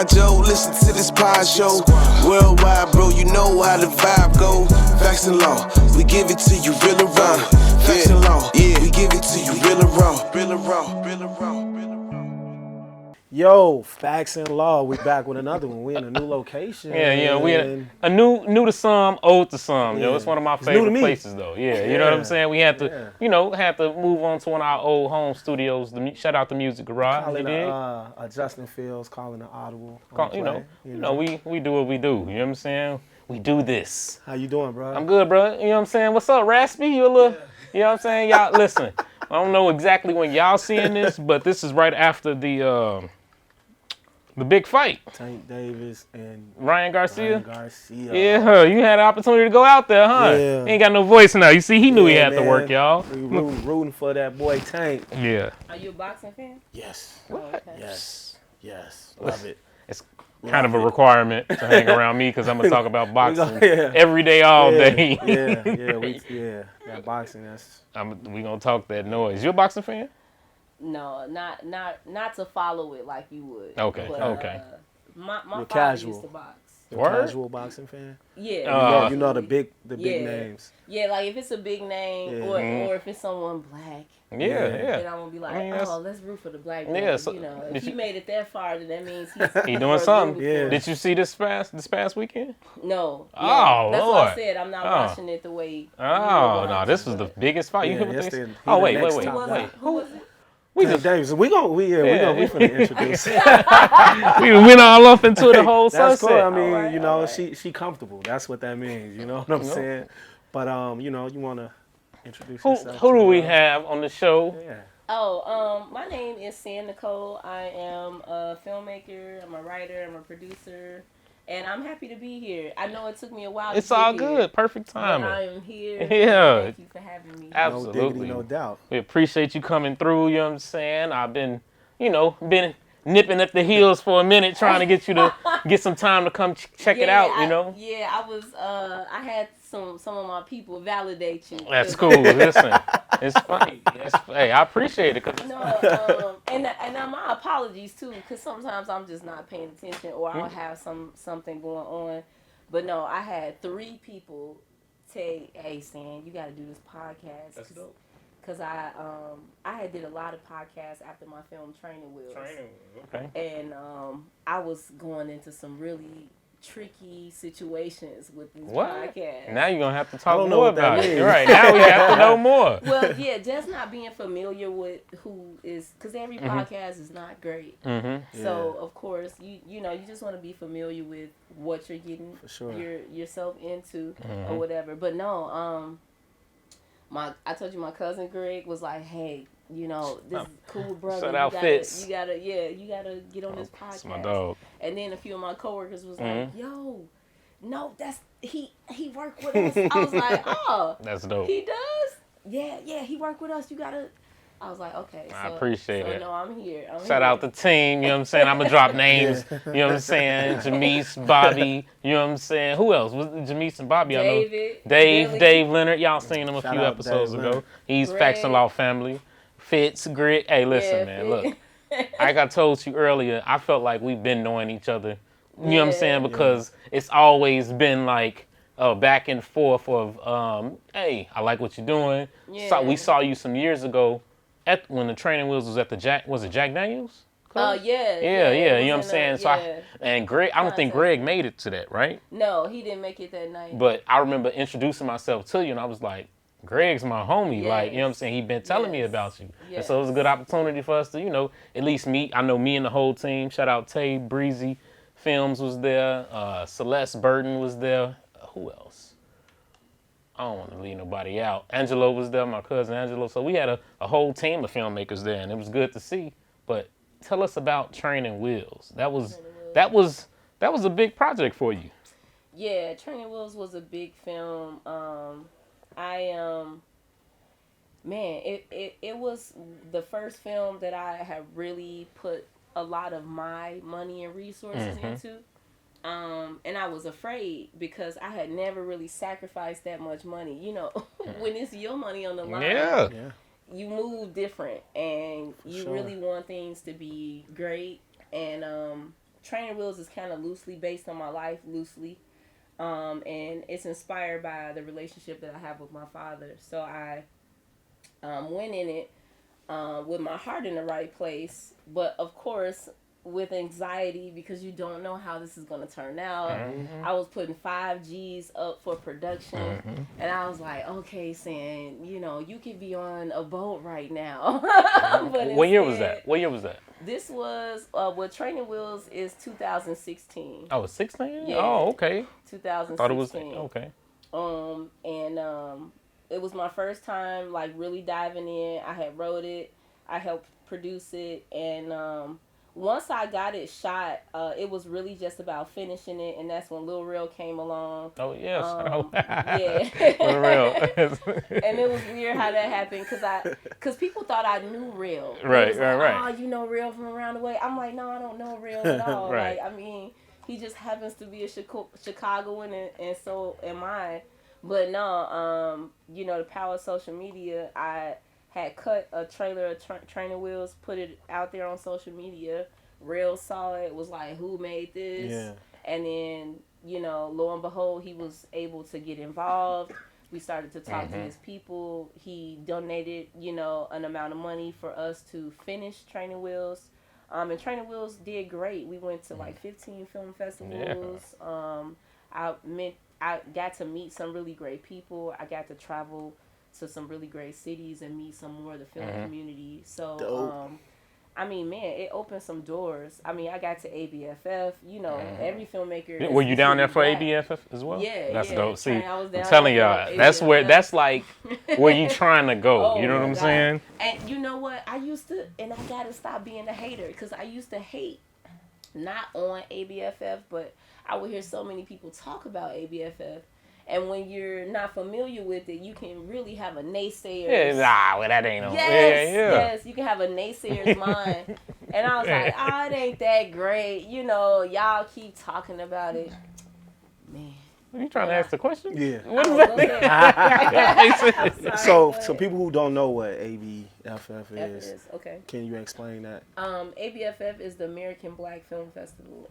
Joe, listen to this Podshow. Worldwide, bro, you know how the vibe go. Facts and law, we give it to you real and raw. Facts and law, yeah, we give it to you real and raw. Real and raw, real and raw. Yo, Facts and Law, we back with another one. We in a new location. Yeah, we a new to some, old to some. Yo, it's one of my favorite places though. Yeah, you know what I'm saying? We had to, had to move on to one of our old home studios. Shout out to Music Garage. Calling a Justin Fields, calling an Audible. We do what we do. You know what I'm saying? We do this. How you doing, bro? I'm good, bro. You know what I'm saying? What's up, Raspy? You a little, you know what I'm saying? Y'all, listen, I don't know exactly when y'all seeing this, but this is right after the big fight. Tank Davis and Ryan Garcia. Yeah, you had an opportunity to go out there, huh? Yeah. He ain't got no voice now. You see, he knew he had to work, y'all. We rooting for that boy Tank. Yeah. Are you a boxing fan? Yes. Oh, okay. Yes. Love it. It's kind of a requirement to hang around me because I'm gonna talk about boxing every day, all day. That boxing. We gonna talk that noise. You a boxing fan? No, not to follow it like you would. Okay, but, okay. My father casual. used to box. Casual boxing fan. Yeah. You know the big names. Yeah, like if it's a big name or if it's someone black. Then I'm gonna be like, let's root for the black man. Yeah, so, if he made it that far, then that means he's doing something. Yeah. Did you see this past weekend? No. Oh, that's Lord. what I said. I'm not watching it the way. No, this was the biggest fight. Wait. Who was it? We finna introduce. We went all up into the whole sunset. That's cool. I mean, she comfortable. That's what that means. You know what I'm saying? But you wanna introduce yourself? Who do we have on the show? Yeah. My name is Sanicole. I am a filmmaker. I'm a writer. I'm a producer. And I'm happy to be here. I know it took me a while. It's all good. Perfect timing. But I am here. Yeah. Thank you for having me. Absolutely. No diggity, no doubt. We appreciate you coming through. You know what I'm saying? I've been nipping at the heels for a minute, trying to get you to get some time to come check it out. I was. I had some of my people validate you. That's cool. Listen, it's funny. Hey, I appreciate it. And my apologies too, because sometimes I'm just not paying attention, or I'll have something going on. But no, I had 3 people say, "Hey, Stan, you got to do this podcast." That's dope. Because I had did a lot of podcasts after my film Training Wheels. Okay. And I was going into some really tricky situations with this podcast. Now you're going to have to talk more about it. Right, now we have to know more. Well, just not being familiar with who is, because every podcast is not great. Mm-hmm. So, of course, you just want to be familiar with what you're getting yourself into or whatever. But no, I told you my cousin Greg was like, hey, this is cool, brother. Set outfits. You gotta get on this podcast. That's my dog. And then a few of my coworkers was like, yo, no, that's he worked with us. I was like, oh, that's dope. He does? Yeah, he worked with us. You gotta. I was like, okay. I appreciate it. No, I'm here. Shout out the team, you know what I'm saying? I'm going to drop names, you know what I'm saying? Jameis, Bobby, you know what I'm saying? Who else? Was it Jameis and Bobby? Dave Leonard. Y'all seen him a few episodes ago. He's Facts and Law family. Fitz, Grit. Hey, listen, man, look. Like I told you earlier, I felt like we've been knowing each other, you know what I'm saying? Because it's always been like back and forth of, hey, I like what you're doing. Yeah. We saw you some years ago. When the Training Wheels was at the Jack Daniels? Yeah. You know what I'm saying? And Greg, I don't think Greg made it to that, right? No, he didn't make it that night. But I remember introducing myself to you, and I was like, Greg's my homie. Like, you know what I'm saying? He'd been telling me about you. And so it was a good opportunity for us to, at least meet. I know me and the whole team. Shout out Tay, Breezy Films was there. Celeste Burton was there. Who else? I don't want to leave nobody out. Angelo was there, my cousin Angelo. So we had a whole team of filmmakers there, and it was good to see. But tell us about Training Wheels. That was a big project for you. Yeah, Training Wheels was a big film. It was the first film that I have really put a lot of my money and resources into. And I was afraid because I had never really sacrificed that much money. When it's your money on the line, you move different and you really want things to be great. And Training Wheels is kind of loosely based on my life, and it's inspired by the relationship that I have with my father. So I went in it with my heart in the right place, but of course with anxiety because you don't know how this is going to turn out. I was putting 5 G's up for production, and I was like, okay, San, you could be on a boat right now. But what year was that? This was, Training Wheels is 2016. Oh, 16? Yeah. Oh, okay. 2016. Thought it was, okay. It was my first time, like, really diving in. I had wrote it. I helped produce it. And once I got it shot, it was really just about finishing it. And that's when Lil Real came along. Oh, yes. Yeah. Lil Real. And it was weird how that happened because people thought I knew Real. Right. Oh, you know Real from around the way? I'm like, no, I don't know Real at all. Right. Like, I mean, he just happens to be a Chicagoan, and so am I. But no, the power of social media, I had cut a trailer of Training Wheels, put it out there on social media. Real saw it, was like, who made this? Yeah. And then, lo and behold, he was able to get involved. We started to talk to his people. He donated, an amount of money for us to finish Training Wheels. And Training Wheels did great. We went to like 15 film festivals. Yeah. I got to meet some really great people. I got to travel to some really great cities and meet some more of the film community. So, I mean, man, it opened some doors. I mean, I got to ABFF. Every filmmaker. Were you down there for black. ABFF as well? Yeah, that's dope. See, I'm telling y'all, that's like where you trying to go. You know what I'm saying? And you know what? I gotta stop being a hater because I used to hate, not on ABFF, but I would hear so many people talk about ABFF. And when you're not familiar with it, you can really have a naysayer. Yeah, that ain't no. Yes, you can have a naysayer's mind. And I was like, it ain't that great. Y'all keep talking about it. Man. Are you trying to ask the question? Yeah. What is that? So people who don't know what ABFF is, okay. Can you explain that? ABFF is the American Black Film Festival.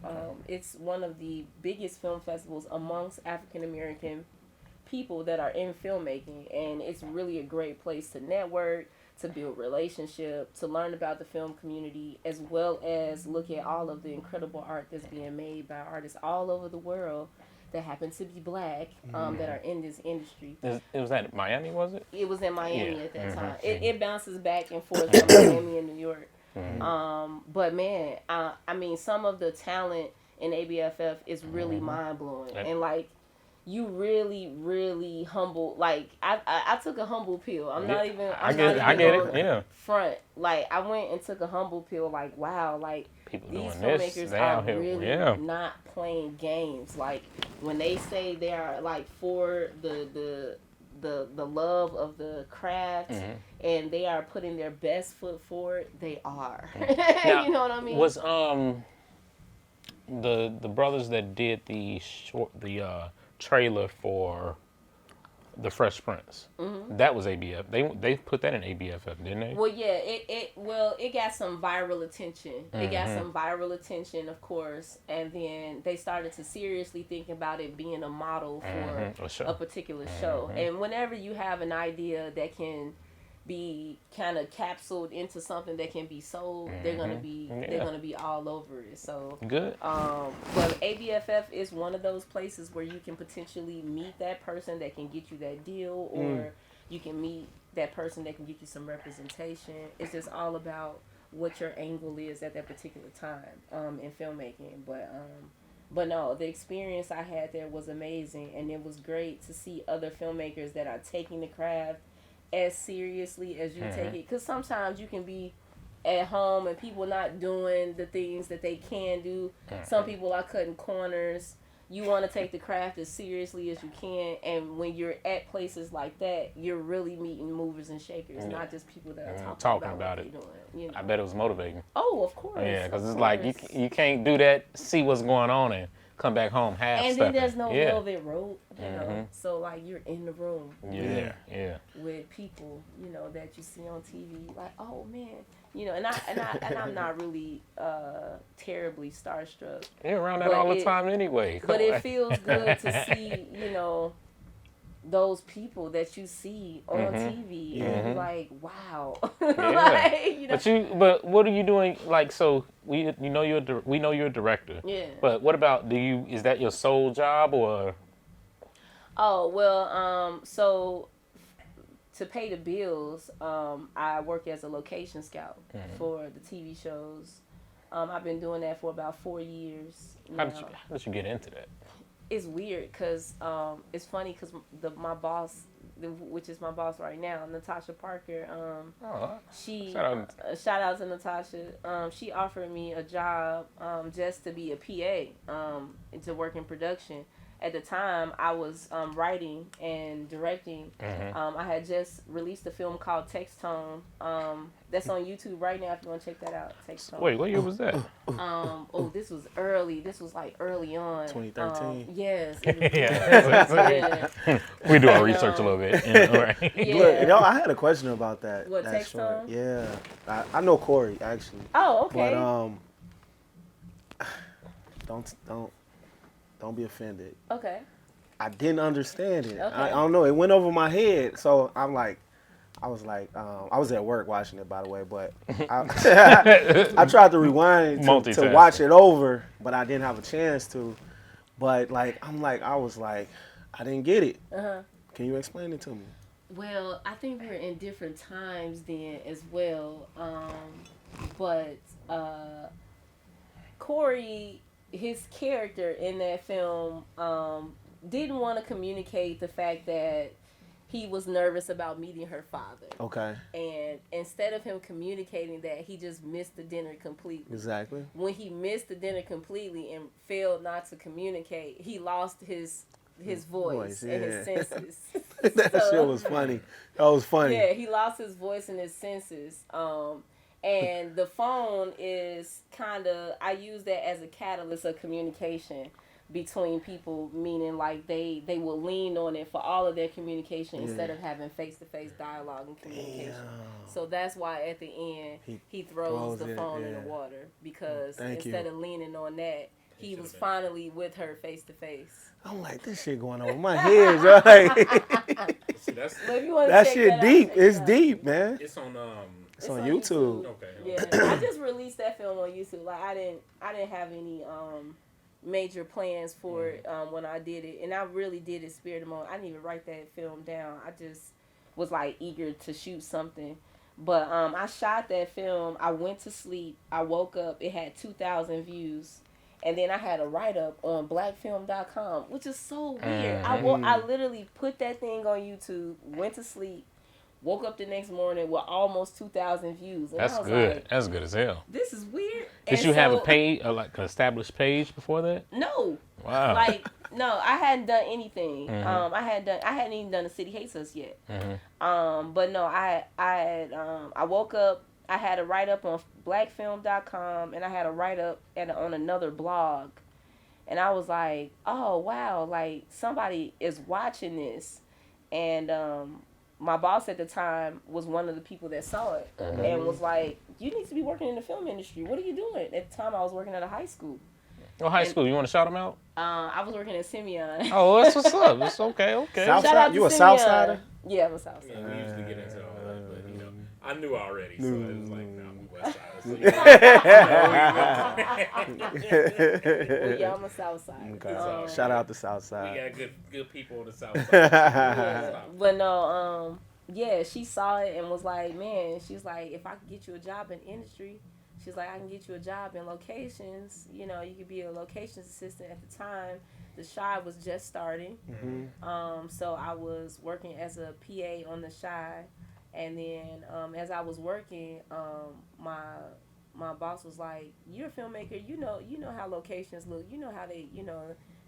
It's one of the biggest film festivals amongst African American people that are in filmmaking, and it's really a great place to network, to build relationship, to learn about the film community, as well as look at all of the incredible art that's being made by artists all over the world that happen to be black, that are in this industry. It was at Miami, was it? It was in Miami at that time. It bounces back and forth from Miami and New York. But man, I mean, some of the talent in ABFF is really mind-blowing. And like, you really, really humble. Like, I took a humble pill. I'm not even front. Like, I went and took a humble pill. Like, wow, like, people these doing filmmakers this, are really not playing games. Like, when they say they are like for the love of the craft and they are putting their best foot forward, they are. Now, you know what I mean? Was the brothers that did the trailer for The Fresh Prince, that was ABF. They put that in ABFF, didn't they? Well, yeah, it got some viral attention. It got some viral attention, of course, and then they started to seriously think about it being a model for a particular show. And whenever you have an idea that can be kind of capsuled into something that can be sold, they're gonna be all over it. So good. But ABFF is one of those places where you can potentially meet that person that can get you that deal, or you can meet that person that can get you some representation. It's just all about what your angle is at that particular time in filmmaking. But no, the experience I had there was amazing, and it was great to see other filmmakers that are taking the craft as seriously as you take it, because sometimes you can be at home and people not doing the things that they can do. Some people are cutting corners. You want to take the craft as seriously as you can, and when you're at places like that, you're really meeting movers and shakers, not just people that are talking about it. Doing, I bet it was motivating. Oh, of course. Yeah, because it's like you can't do that, see what's going on, and come back home half and stepping. then there's no velvet rope, you know. So like, you're in the room with people, that you see on TV. Like, oh man, you know, and I'm not really terribly starstruck. You're around that all the time anyway. But it feels good to see, you know, those people that you see on TV, and you're like, wow. Like, you know. But what are you doing? Like, so we know you're a director. Yeah. But what about is that your sole job or? Oh well, so to pay the bills, I work as a location scout for the TV shows. I've been doing that for about 4 years now. How did you get into that? It's weird because it's funny because my boss, which is my boss right now, Natasha Parker. She shout out to Natasha. She offered me a job just to be a PA to work in production. At the time, I was writing and directing. I had just released a film called Text Tone. That's on YouTube right now if you want to check that out. Text Tone. Wait, what year was that? This was early. This was like early on. 2013. Yes. Yeah. We do our research a little bit. You know, right? Yeah. Look, I had a question about that. What, that Text short. Tone? Yeah. I know Corey, actually. Oh, okay. But don't be offended. Okay. I didn't understand it. Okay. I don't know. It went over my head. So I was at work watching it, by the way, but I tried to rewind to watch it over, but I didn't have a chance to. But I didn't get it. Can you explain it to me? Well, I think we're in different times then as well. But Corey, his character in that film, didn't want to communicate the fact that he was nervous about meeting her father. Okay. And instead of him communicating that, he just missed the dinner completely. Exactly. When he missed the dinner completely and failed not to communicate, he lost his voice and his senses. That shit was funny. That was funny. Yeah, he lost his voice and his senses. And the phone is kind of, I use that as a catalyst of communication between people, meaning like they will lean on it for all of their communication instead of having face-to-face dialogue and communication. Damn. So that's why at the end he throws the phone in the water, because instead of leaning on that, he was finally with her face-to-face. I'm like, this shit going over my head, right? See, that shit deep. It's deep, man. It's on It's on YouTube. Okay. Yeah, I just released that film on YouTube. Like I didn't have any major plans for it when I did it, and I really did it spirit of moment. I didn't even write that film down. I just was like eager to shoot something. But I shot that film. I went to sleep. I woke up. It had 2,000 views. And then I had a write-up on blackfilm.com, which is so weird. I literally put that thing on YouTube, went to sleep, woke up the next morning with almost 2,000 views. And that's good. Like, that's good as hell. This is weird. Did you have a page, like an established page before that? No. Wow. No, I hadn't done anything. I hadn't even done a City Hates Us yet. But no, I woke up. I had a write-up on blackfilm.com, and I had a write-up on another blog. And I was like, oh, wow, like, somebody is watching this. And my boss at the time was one of the people that saw it and was like, you need to be working in the film industry. What are you doing? At the time, I was working at a high school. Oh, high school. You want to shout them out? I was working at Simeon. Oh, that's what's up. It's okay. Shout out to you a Simeon. Southsider? Yeah, I'm a Southsider. Yeah, we usually get into all that, but, I knew already, so it was like, we West Side. Yeah, I'm a Southside. Okay. Shout out to Southside. We got good people on the South Side. Yeah. But no, she saw it and was like, man, she's like, if I could get you a job in industry, she's like, I can get you a job in locations. You know, you could be a locations assistant. At the time, the Shy was just starting. So I was working as a PA on the Shy. And then as I was working, my boss was like, you're a filmmaker, you know how locations look, you know how they,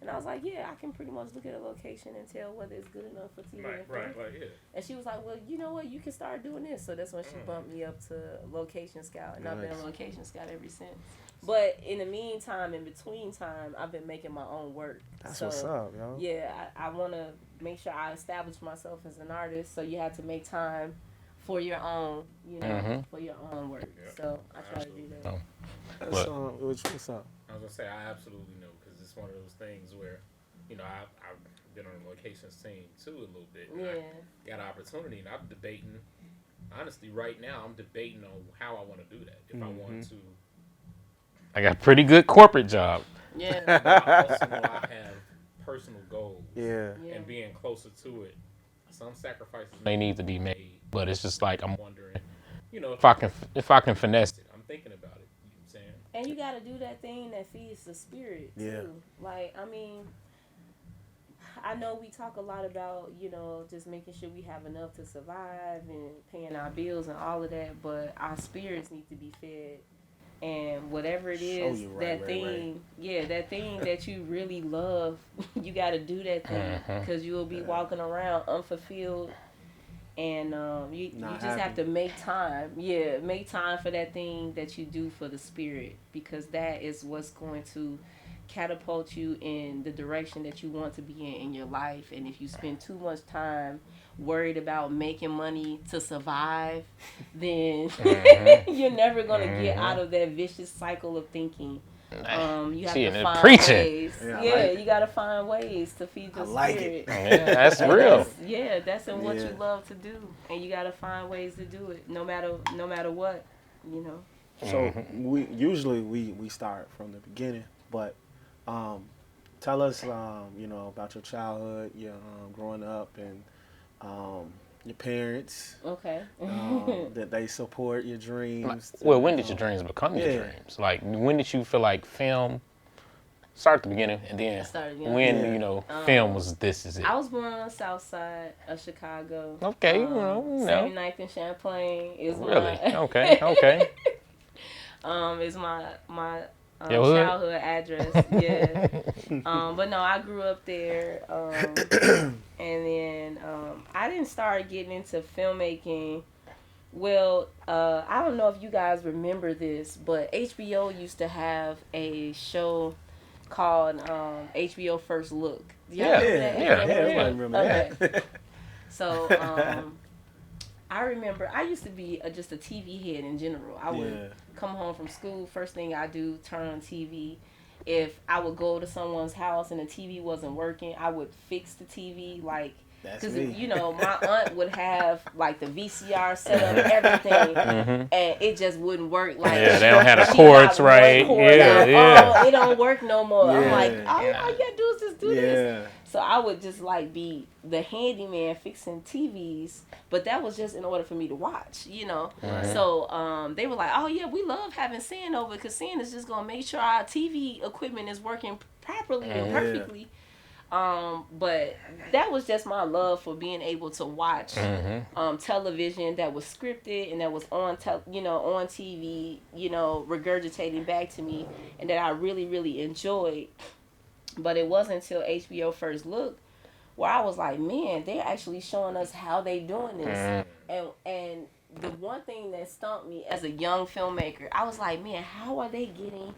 and I was like, yeah, I can pretty much look at a location and tell whether it's good enough for TV. Right, yeah. And she was like, well, you know what, you can start doing this. So that's when she bumped me up to location scout, and I've been a location scout ever since. But in the meantime, in between time, I've been making my own work. That's what's up, yo. Yeah, I want to make sure I establish myself as an artist, so you have to make time for your own, for your own work. Yeah. So I try to do that. What's up? I was gonna say I absolutely know, because it's one of those things where, I've been on the location scene too a little bit. And I got an opportunity, and I'm debating. Honestly, right now, I'm debating on how I want to do that. If I want to. I got a pretty good corporate job. Yeah. But I also know I have personal goals. Yeah. And being closer to it, some sacrifices may need to be made. But it's just like I'm wondering, if I can finesse it. I'm thinking about it. You know what I'm saying? And you got to do that thing that feeds the spirit too. Yeah. Like, I mean, I know we talk a lot about, just making sure we have enough to survive and paying our bills and all of that, but our spirits need to be fed. And whatever it is, that thing that you really love, you got to do that thing, because you will be walking around unfulfilled, and you just have to make time. Yeah, make time for that thing that you do for the spirit, because that is what's going to catapult you in the direction that you want to be in your life. And if you spend too much time worried about making money to survive, then you're never going to get out of that vicious cycle of thinking. You have to find ways. You got to find ways to feed your spirit. Yeah, that's real. That's in what you love to do, and you got to find ways to do it, no matter what, So we start from the beginning, but tell us about your childhood, your growing up, and your parents. Okay. That they support your dreams. When did your dreams become your dreams? Like, when did you feel like film? Start at the beginning, and then when film was this is it. I was born on the south side of Chicago. Okay, 79th and Champlain is okay. Is my childhood address. Yeah. But no, I grew up there, and then I didn't start getting into filmmaking. Well, I don't know if you guys remember this, but HBO used to have a show called HBO First Look. I remember that. So I remember I used to be just a TV head in general. I would come home from school, first thing I do, turn on TV. If I would go to someone's house and the TV wasn't working, I would fix the TV, like, because my aunt would have like the VCR set up, everything, and it just wouldn't work. Like, they don't have the cords right. It don't work no more. I'm like, all you gotta do is just do this. So I would just like be the handyman fixing TVs, but that was just in order for me to watch, Right. So they were like, oh yeah, we love having Sin over, because Sin is just gonna make sure our TV equipment is working properly and perfectly. But that was just my love for being able to watch television that was scripted and that was on TV, regurgitating back to me, and that I really, really enjoyed. But it wasn't until HBO First Look where I was like, man, they're actually showing us how they doing this. And the one thing that stumped me as a young filmmaker, I was like, man, how are they getting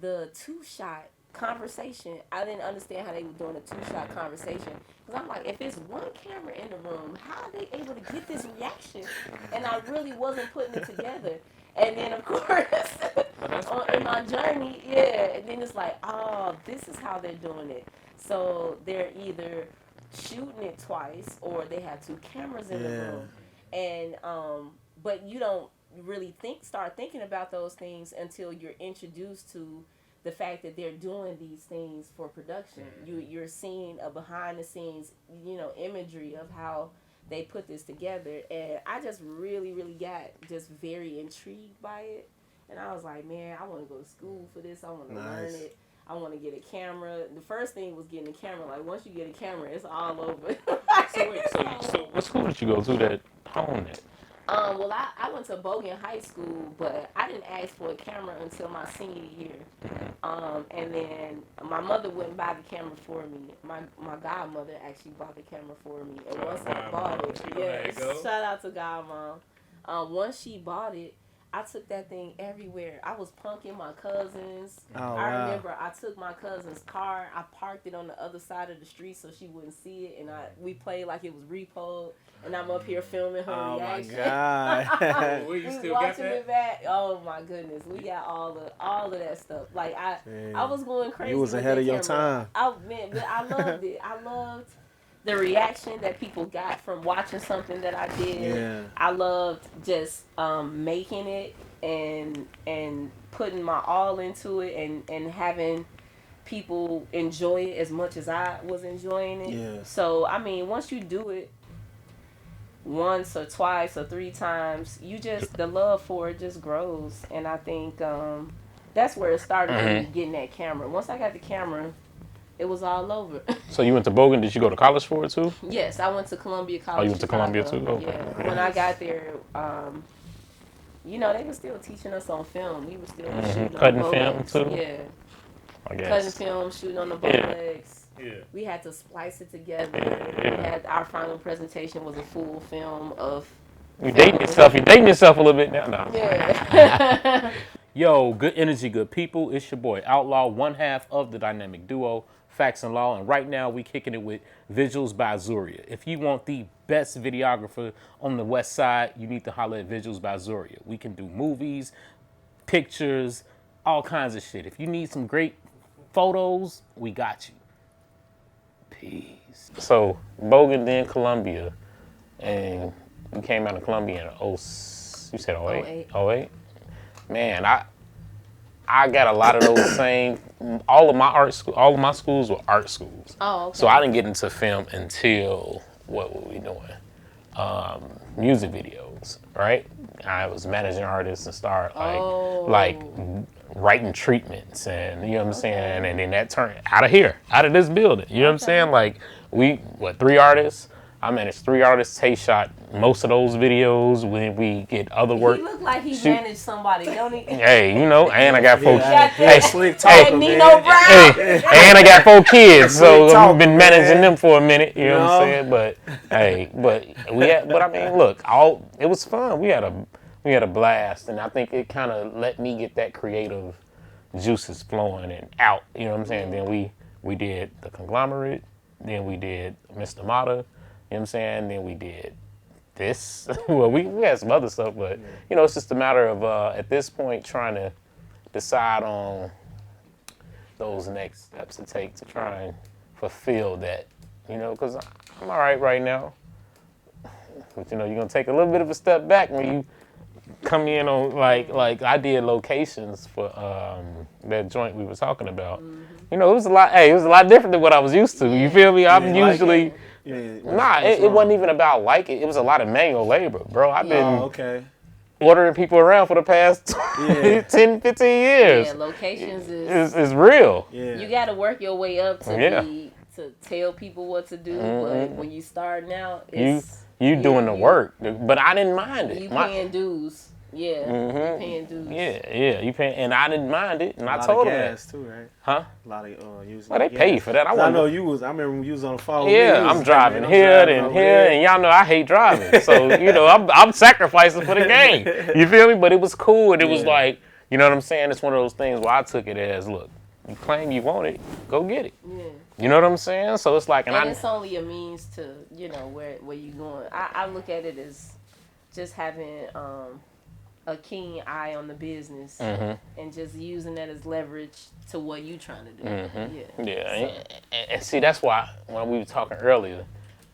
the two-shot conversation? I didn't understand how they were doing a two-shot conversation, because I'm like, if it's one camera in the room, how are they able to get this reaction? And I really wasn't putting it together. And then of course in my journey, and then it's like, oh, this is how they're doing it. So they're either shooting it twice, or they have two cameras in the room, and but you don't really start thinking about those things until you're introduced to the fact that they're doing these things for production. You're seeing a behind the scenes, imagery of how they put this together, and I just really, really got just very intrigued by it. And I was like, man, I want to go to school for this. I want to learn it. I want to get a camera. The first thing was getting a camera. Like, once you get a camera, it's all over. So what school did you go to that honed it? Well, I went to Bogan High School, but I didn't ask for a camera until my senior year. And then my mother wouldn't buy the camera for me. My godmother actually bought the camera for me. And once I bought it, shout out to Godmom. Once she bought it, I took that thing everywhere. I was punking my cousins. Oh, I remember I took my cousin's car. I parked it on the other side of the street so she wouldn't see it, and we played like it was repoed. And I'm up here filming her reaction. Oh my God! We still watching it back. Oh my goodness, we got all of that stuff. Like I was going crazy. You was ahead of your time. I loved it. I loved the reaction that people got from watching something that I did. Yeah. I loved just making it and putting my all into it and having people enjoy it as much as I was enjoying it. Yeah. So I mean, once you do it once or twice or 3 times, the love for it just grows. And I think that's where it started with me getting that camera. Once I got the camera, it was all over. So you went to Bogan. Did you go to college for it too? Yes, I went to Columbia College. Oh, you went to Columbia too? Okay. Yeah. When I got there, they were still teaching us on film. We were still shooting cutting on film too? Yeah. I guess. Cutting film, shooting on the bootlegs. Yeah. We had to splice it together. We had our final presentation was a full film of. You dating yourself. You dating yourself a little bit now. No. Yeah. Yo, good energy, good people. It's your boy Outlaw, one half of the dynamic duo Facts and Law, and right now we kicking it with Visuals by Zuria. If you want the best videographer on the West Side, you need to holler at Visuals by Zuria. We can do movies, pictures, all kinds of shit. If you need some great photos, we got you. Peace. So, Bogan, then Columbia, and you came out of Columbia in you said 08? 08? Man, I got a lot of those same. All of my schools were art schools. Oh, okay. So I didn't get into film until what were we doing? Music videos, right? I was managing artists and started like writing treatments, and you know what I'm saying. And then that turned out of this building. You know what I'm saying? Like 3 artists. I managed 3 artists. Tay shot most of those videos. When we get other work, He looked like he managed somebody, don't he? Hey, and I got 4 Slick talker, Nino Brown. and I got 4 kids, so I've been managing them for a minute. You know what I'm saying? But I mean, look, it was fun. We had a blast, and I think it kind of let me get that creative juices flowing and out. You know what I'm saying? Then we did The Conglomerate. Then we did Mr. Mata. You know what I'm saying? Then we did this. Well, we had some other stuff, but, it's just a matter of, at this point, trying to decide on those next steps to take to try and fulfill that, because I'm all right now. But, you're going to take a little bit of a step back when you come in on, like I did locations for that joint we were talking about. It was a lot different than what I was used to. You feel me? I'm usually... it wasn't even about it was a lot of manual labor, bro. I've been ordering people around for the past 10, 15 years. Yeah, locations is real. Yeah. You got to work your way up to tell people what to do, but when you starting out, you doing the work. But I didn't mind it. You paying dues. Yeah, you paying dues. Yeah, you paying, and I didn't mind it, and I told them that. Too, right? Huh? A lot of using. Well, they pay you for that. I know you was. I remember when you was on the phone. Yeah, I'm driving here and here, and y'all know I hate driving. So I'm sacrificing for the game. You feel me? But it was cool, and it was like, you know what I'm saying? It's one of those things where I took it as, look, you claim you want it, go get it. Yeah. You know what I'm saying? So it's like, and it's only a means to, where you going. I look at it as just having a keen eye on the business and just using that as leverage to what you trying to do. Yeah. And see, that's why when we were talking earlier,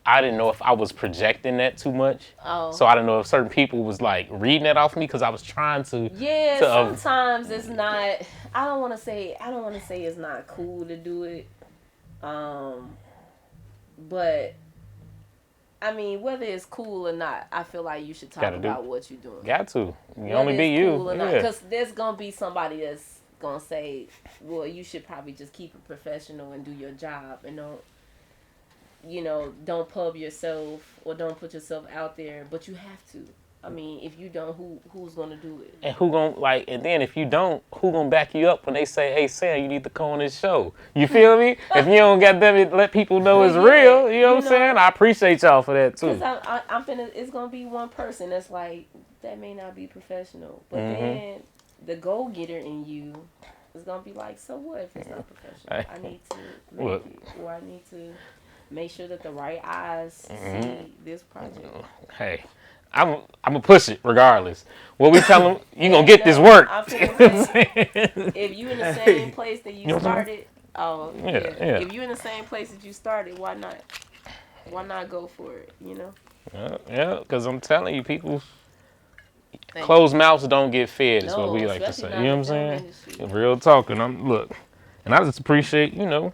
I didn't know if I was projecting that too much. Oh. So I didn't know if certain people was like reading that off me because I was trying to. Yeah, sometimes it's not. I don't want to say it's not cool to do it. But I mean, whether it's cool or not, I feel like you should talk about what you're doing. Got to. You only be you. Cool or not, because there's gonna be somebody that's gonna say, "Well, you should probably just keep it professional and do your job, and don't pub yourself or don't put yourself out there." But you have to. I mean, if you don't, who's gonna do it? And and then if you don't, who gonna back you up when they say, "Hey, Sam, you need to come on this show"? You feel me? If you don't get them, let people know it's real. You know what I'm saying? I appreciate y'all for that too. Because it's gonna be one person that's like, that may not be professional. But then the go-getter in you is going to be like, so what if it's not professional? I need to make it, or I need to make sure that the right eyes see this project. Hey, I'm going to push it regardless. What we tell them, you going to get this work. If you in the same place that you started, if you in the same place that you started, why not? Why not go for it, you know? Yeah, because I'm telling you, people, closed mouths don't get fed, is what we like to say. You know what I'm saying? Real talk. And look, and I just appreciate, you know,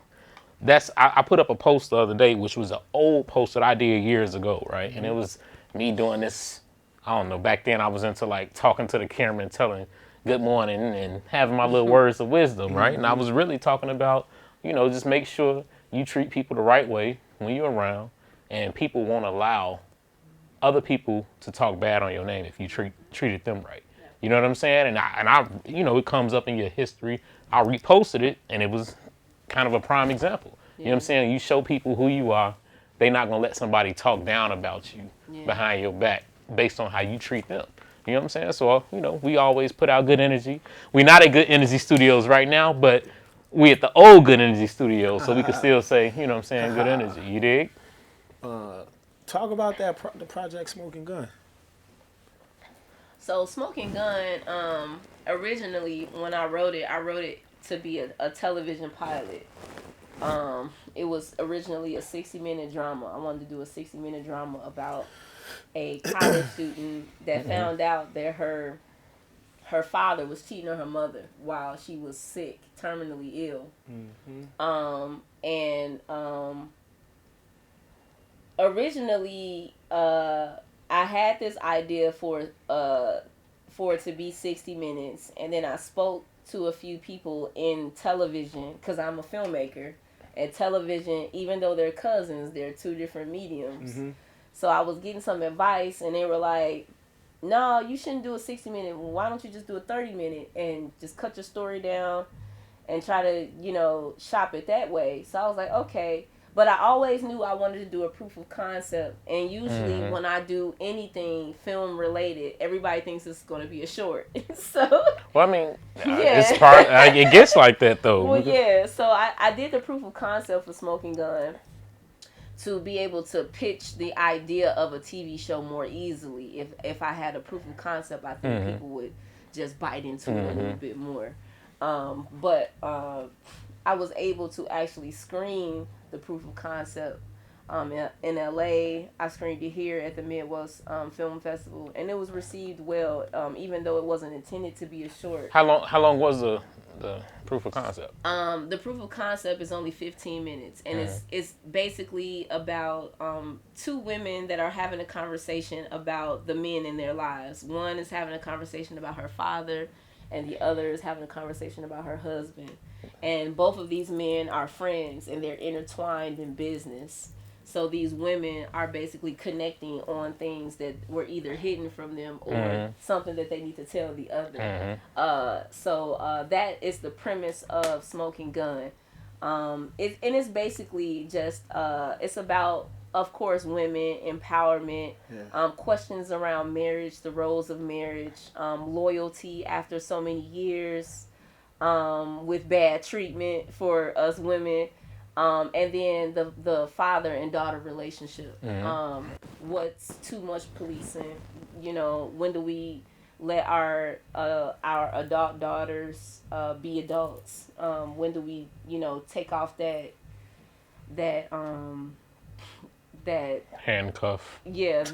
I put up a post the other day, which was an old post that I did years ago, right? And it was me doing this, I don't know, back then I was into like talking to the camera and telling good morning and having my little words of wisdom, right? And I was really talking about, you know, just make sure you treat people the right way when you're around, and people won't allow other people to talk bad on your name if you treated them right. You know what I'm saying? And I, you know, it comes up in your history. I reposted it, and it was kind of a prime example. You know what I'm saying? You show people who you are, they're not gonna let somebody talk down about you behind your back based on how you treat them. You know what I'm saying? So, you know, we always put out good energy. We're not at Good Energy Studios right now, but we at the old Good Energy Studios, so we can still say, you know what I'm saying, good energy. You dig? Talk about the project Smoking Gun. So Smoking Gun, originally when I wrote it to be a television pilot. It was originally a 60-minute drama. I wanted to do a 60-minute drama about a college student that found out that her father was cheating on her mother while she was sick, terminally ill. Originally, I had this idea for it to be 60 minutes, and then I spoke to a few people in television, because I'm a filmmaker, and television, even though they're cousins, they're two different mediums. So I was getting some advice, and they were like, no, you shouldn't do a 60-minute. Why don't you just do a 30-minute and just cut your story down and try to, you know, shop it that way? So I was like, okay. But I always knew I wanted to do a proof of concept. And usually when I do anything film related, everybody thinks it's going to be a short. So, well, I mean, it's part, it gets like that though. Well, yeah. So I did the proof of concept for Smoking Gun to be able to pitch the idea of a TV show more easily. If I had a proof of concept, I think people would just bite into it a little bit more. But I was able to actually screen the proof of concept in LA. I screened it here at the Midwest Film Festival, and it was received well, even though it wasn't intended to be a short. How long was the proof of concept? The proof of concept is only 15 minutes, and it's basically about two women that are having a conversation about the men in their lives. One is having a conversation about her father, and the other is having a conversation about her husband. And both of these men are friends, and they're intertwined in business. So these women are basically connecting on things that were either hidden from them or something that they need to tell the other. So that is the premise of Smoking Gun. It's basically just, it's about, of course, women, empowerment, questions around marriage, the roles of marriage, loyalty after so many years, with bad treatment for us women. And then the father and daughter relationship. What's too much policing? You know, when do we let our adult daughters be adults? When do we, you know, take off that handcuff? Yeah.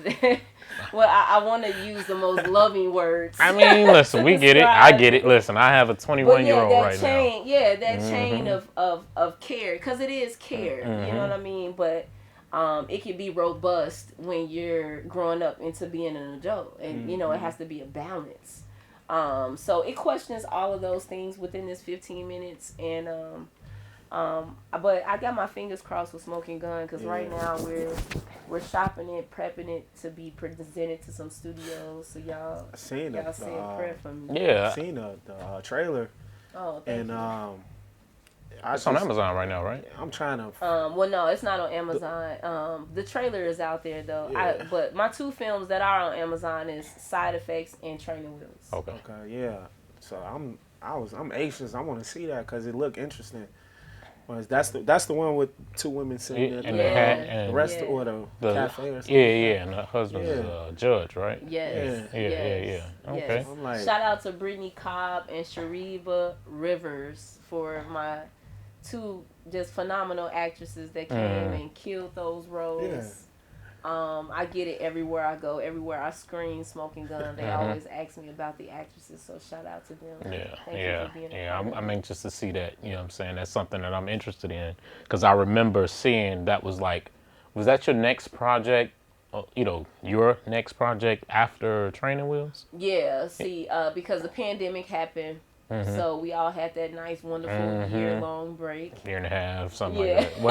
Well, I want to use the most loving words. I mean, listen, we get it. I get it. Listen, I have a 21-year-old right now. Yeah, that chain of care, because it is care. You know what I mean? But it can be robust when you're growing up into being an adult, and you know it has to be a balance. So it questions all of those things within this 15 minutes, and but I got my fingers crossed with Smoking Gun, because right now we're shopping it, prepping it to be presented to some studios. So y'all send prayer for me. Yeah, I seen the trailer. Oh, thank you. It's on Amazon right now, right? I'm trying to. Well, no, it's not on Amazon. The trailer is out there though. Yeah. But my 2 films that are on Amazon is Side Effects and Training Wheels. Okay. Yeah. So I'm anxious. I want to see that because it looked interesting. That's the one with 2 women sitting there. And the hat and the rest of the cafe or something. Yeah, and her husband's a judge, right? Yes. Yeah. Okay. Yes. Like, shout out to Brittany Cobb and Shariba Rivers for my 2 just phenomenal actresses that came and killed those roles. Yeah. I get it everywhere I go, everywhere I screen Smoking Gun. They always ask me about the actresses, so shout out to them. Thank you for being a part. I'm anxious to see that. You know what I'm saying? That's something that I'm interested in because I remember seeing that was that your next project? Your next project after Training Wheels? Yeah. See, because the pandemic happened. So we all had that nice, wonderful year-long break. Year and a half, something like that.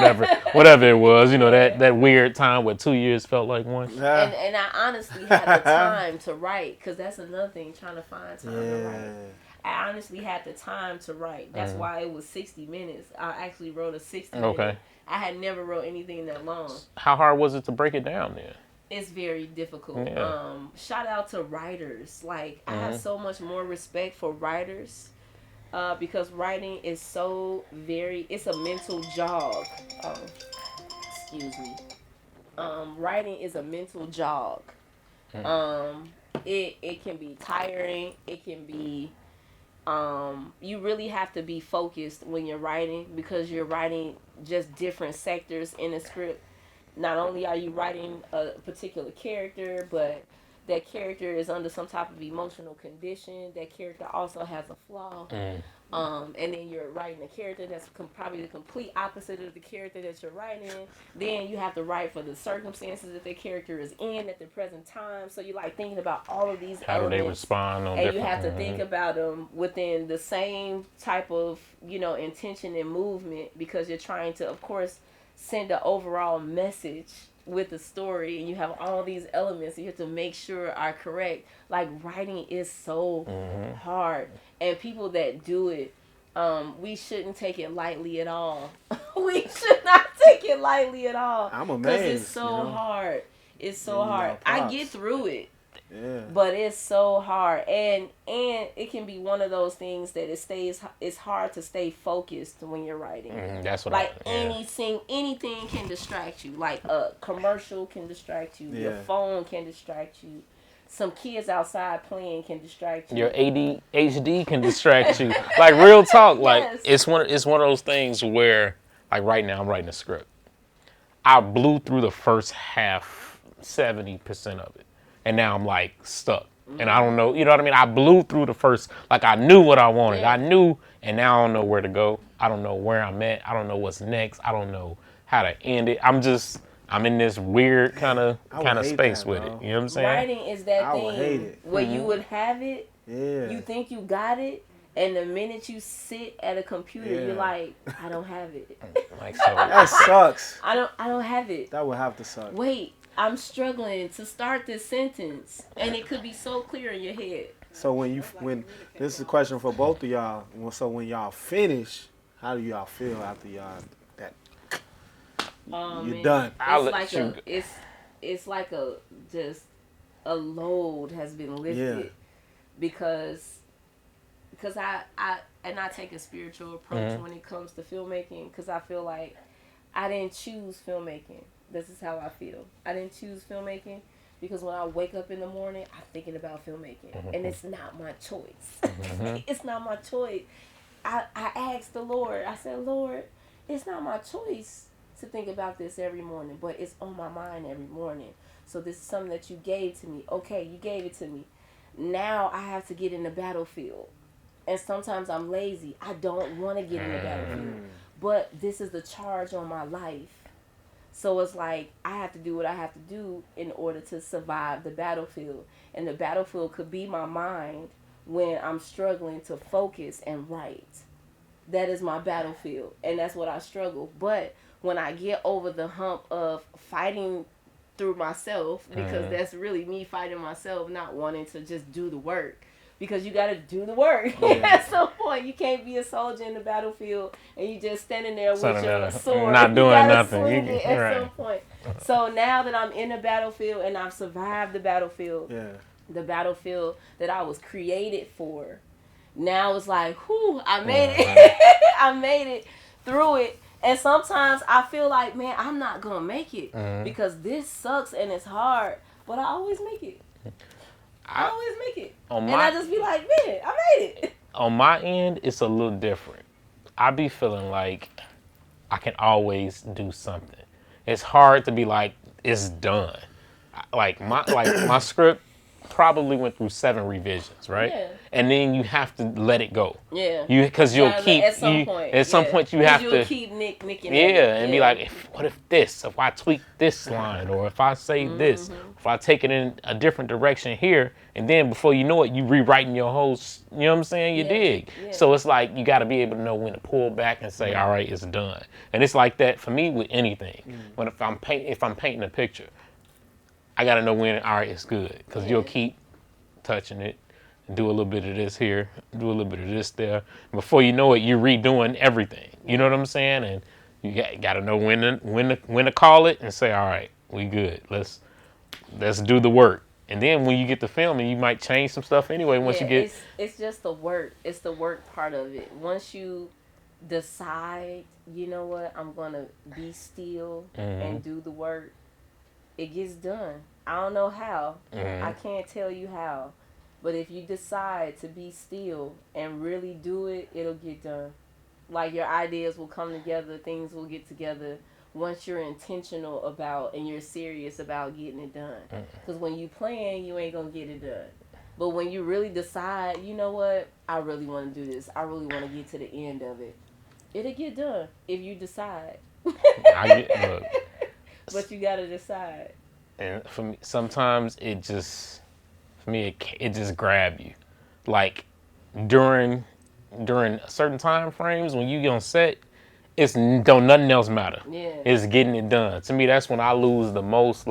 Whatever it was, that weird time where 2 years felt like one. And I honestly had the time to write, because that's another thing, trying to find time to write. I honestly had the time to write. That's why it was 60 minutes. I actually wrote a 60-minute. Okay. I had never wrote anything that long. How hard was it to break it down then? It's very difficult. Yeah. Shout out to writers. Like, I have so much more respect for writers because writing is it's a mental jog. Excuse me. Writing is a mental jog. It can be tiring. It can be, you really have to be focused when you're writing because you're writing just different sectors in a script. Not only are you writing a particular character, but that character is under some type of emotional condition. That character also has a flaw. And then you're writing a character that's probably the complete opposite of the character that you're writing. Then you have to write for the circumstances that the character is in at the present time. So you're like thinking about all of these How elements. Do they respond on and you have to think about them within the same type of, intention and movement because you're trying to, of course, send an overall message with the story, and you have all these elements you have to make sure are correct. Like, writing is so hard, and people that do it, we shouldn't take it lightly at all. We should not take it lightly at all. I'm amazed because it's so hard. It's so hard. I get through it. Yeah. But it's so hard, and it can be one of those things that it's hard to stay focused when you're writing. That's what anything can distract you. Like a commercial can distract you. Your phone can distract you. Some kids outside playing can distract you. Your ADHD can distract you. Like, real talk. Like, it's one of those things where, like, right now I'm writing a script. I blew through the first half, 70% of it. And now I'm like stuck. And I don't know, you know what I mean? I blew through the first, like I knew what I wanted. I knew, and now I don't know where to go. I don't know where I'm at. I don't know what's next. I don't know how to end it. I'm in this weird kind of space with it. You know what I'm saying? Writing is that thing where you would have it, you think you got it, and the minute you sit at a computer, you're like, I don't have it. Like, so that sucks. I don't have it. That would have to suck. Wait. I'm struggling to start this sentence, and it could be so clear in your head. So when this is a question for both of y'all. So when y'all finish, how do y'all feel after y'all you're done? It's like a load has been lifted because I take a spiritual approach when it comes to filmmaking because I feel like I didn't choose filmmaking. This is how I feel. I didn't choose filmmaking because when I wake up in the morning, I'm thinking about filmmaking. And it's not my choice. It's not my choice. I asked the Lord. I said, Lord, it's not my choice to think about this every morning, but it's on my mind every morning. So this is something that you gave to me. Okay, you gave it to me. Now I have to get in the battlefield. And sometimes I'm lazy. I don't want to get in the battlefield. But this is the charge on my life. So it's like I have to do what I have to do in order to survive the battlefield. And the battlefield could be my mind when I'm struggling to focus and write. That is my battlefield. And that's what I struggle. But when I get over the hump of fighting through myself, because that's really me fighting myself, not wanting to just do the work. because you got to do the work. At some point, you can't be a soldier in the battlefield and you just standing there with your sword. Not doing nothing. At some point. So now that I'm in the battlefield and I've survived the battlefield, the battlefield that I was created for, now it's like, whew, I made it. I made it through it. And sometimes I feel like, man, I'm not going to make it because this sucks and it's hard. But I always make it. I always make it. And I just be like, man, I made it. On my end, it's a little different. I be feeling like I can always do something. It's hard to be like, it's done. Like my script probably went through 7 revisions, right? Yeah. And then you have to let it go. Yeah. Because you'll keep at some point. At some point you have to keep nicking. And be like, what if I tweak this line, or if I say this, if I take it in a different direction here, and then before you know it, you rewriting your whole. You know what I'm saying? You dig. Yeah. So it's like you got to be able to know when to pull back and say, all right, it's done. And it's like that for me with anything. When if I'm painting a picture, I got to know when, all right, it's good. Because you'll keep touching it, and do a little bit of this here, do a little bit of this there. Before you know it, you're redoing everything. You know what I'm saying? And you got to know when to call it and say, all right, we good. Let's do the work. And then when you get to filming, you might change some stuff anyway once you get... It's just the work. It's the work part of it. Once you decide, you know what, I'm going to be still and do the work, it gets done. I don't know how. I can't tell you how. But if you decide to be still and really do it, it'll get done. Like your ideas will come together, things will get together once you're intentional about and you're serious about getting it done. Because when you plan, you ain't going to get it done. But when you really decide, you know what, I really want to do this. I really want to get to the end of it. It'll get done if you decide. But you gotta decide. And for me, sometimes it just grab you. Like during certain time frames when you get on set, don't nothing else matter. Yeah. It's getting it done. To me, that's when I lose the most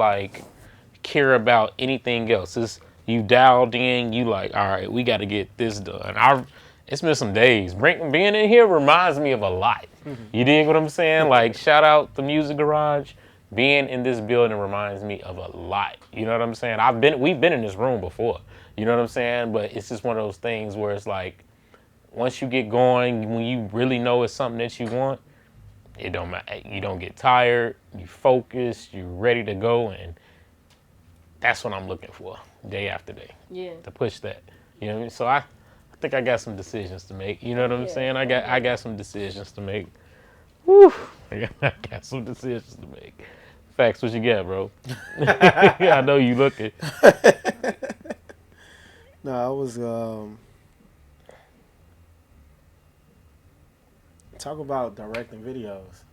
care about anything else. It's you dialed in, you like, all right, we got to get this done. It's been some days. Being in here reminds me of a lot. You dig what I'm saying? Like shout out the Music Garage. Being in this building reminds me of a lot. You know what I'm saying? We've been in this room before. You know what I'm saying? But it's just one of those things where it's like, once you get going, when you really know it's something that you want, it don't matter. You don't get tired. You focus. You're ready to go, and that's what I'm looking for, day after day. Yeah. To push that. You know what I mean? So I think I got some decisions to make. You know what I'm saying? I got some decisions to make. Woo! I got some decisions to make. Facts, what you got, bro? I know you looking. No, I was talk about directing videos.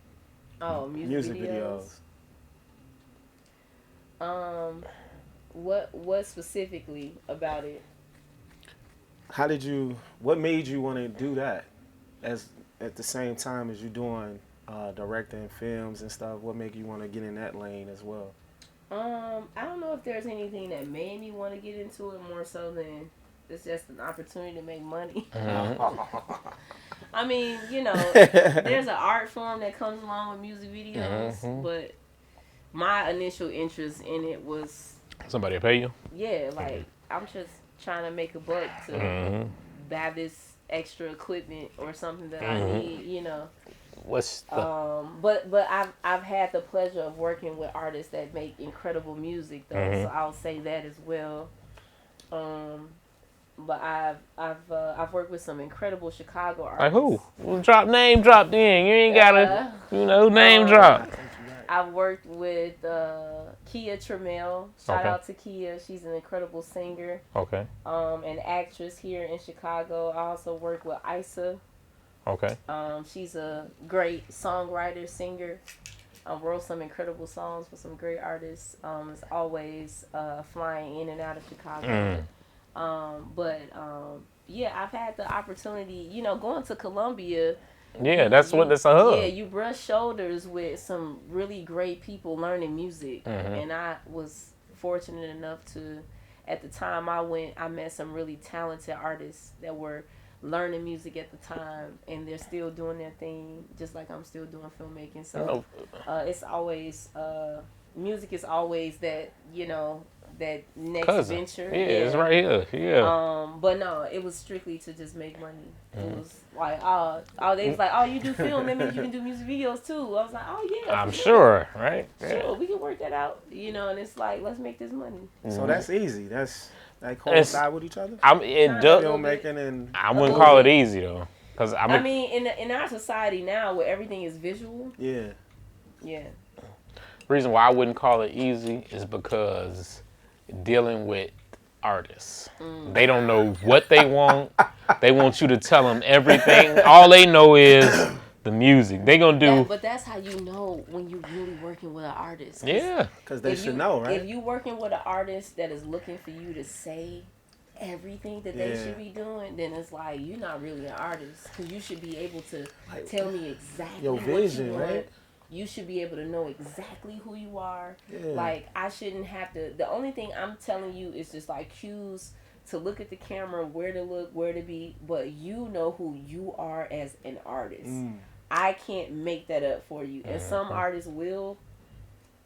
Oh, music videos. What specifically about it? What made you want to do that at the same time as you doing directing films and stuff? What made you want to get in that lane as well? I don't know if there's anything that made me want to get into it more so than it's just an opportunity to make money. I mean, you know, there's an art form that comes along with music videos, but my initial interest in it was... Somebody pay you? Yeah, like, I'm just trying to make a buck to buy this extra equipment or something that I need, you know. But I've had the pleasure of working with artists that make incredible music though, so I'll say that as well. But I've worked with some incredible Chicago artists. Like who? Well, name dropped in. You ain't gotta, name drop. I've worked with Kia Trammell. Shout out to Kia. She's an incredible singer. Okay. An actress here in Chicago. I also work with Isa. Okay. She's a great songwriter, singer. Wrote some incredible songs for some great artists. Is always flying in and out of Chicago. Yeah, I've had the opportunity, going to Columbia. Yeah, that's a hub. Yeah, you brush shoulders with some really great people learning music. And I was fortunate enough to at the time I went, I met some really talented artists that were learning music at the time, and they're still doing their thing, just like I'm still doing filmmaking. So it's always music is always that, you know, that next venture. Yeah, it's right here. Yeah. But no, it was strictly to just make money. It was like, they was like, oh, you do film, that means you can do music videos too. I was like, oh yeah. I'm sure, right? Sure, we can work that out. You know, and it's like, let's make this money. So that's easy. They coincide with each other. Filmmaking and I wouldn't call it easy though, because I mean, in our society now, where everything is visual. Yeah. Yeah. Reason why I wouldn't call it easy is because dealing with artists, they don't know what they want. They want you to tell them everything. All they know is the music. They gonna do. But that's how you know when you're really working with an artist. Yeah, because they should know, right? If you working with an artist that is looking for you to say everything that they should be doing, then it's like you're not really an artist, because you should be able to tell me exactly your vision, what you want. right? You should be able to know exactly who you are. Yeah. Like, I shouldn't have to. The only thing I'm telling you is just like cues to look at the camera, where to look, where to be. But you know who you are as an artist. I can't make that up for you. And some artists will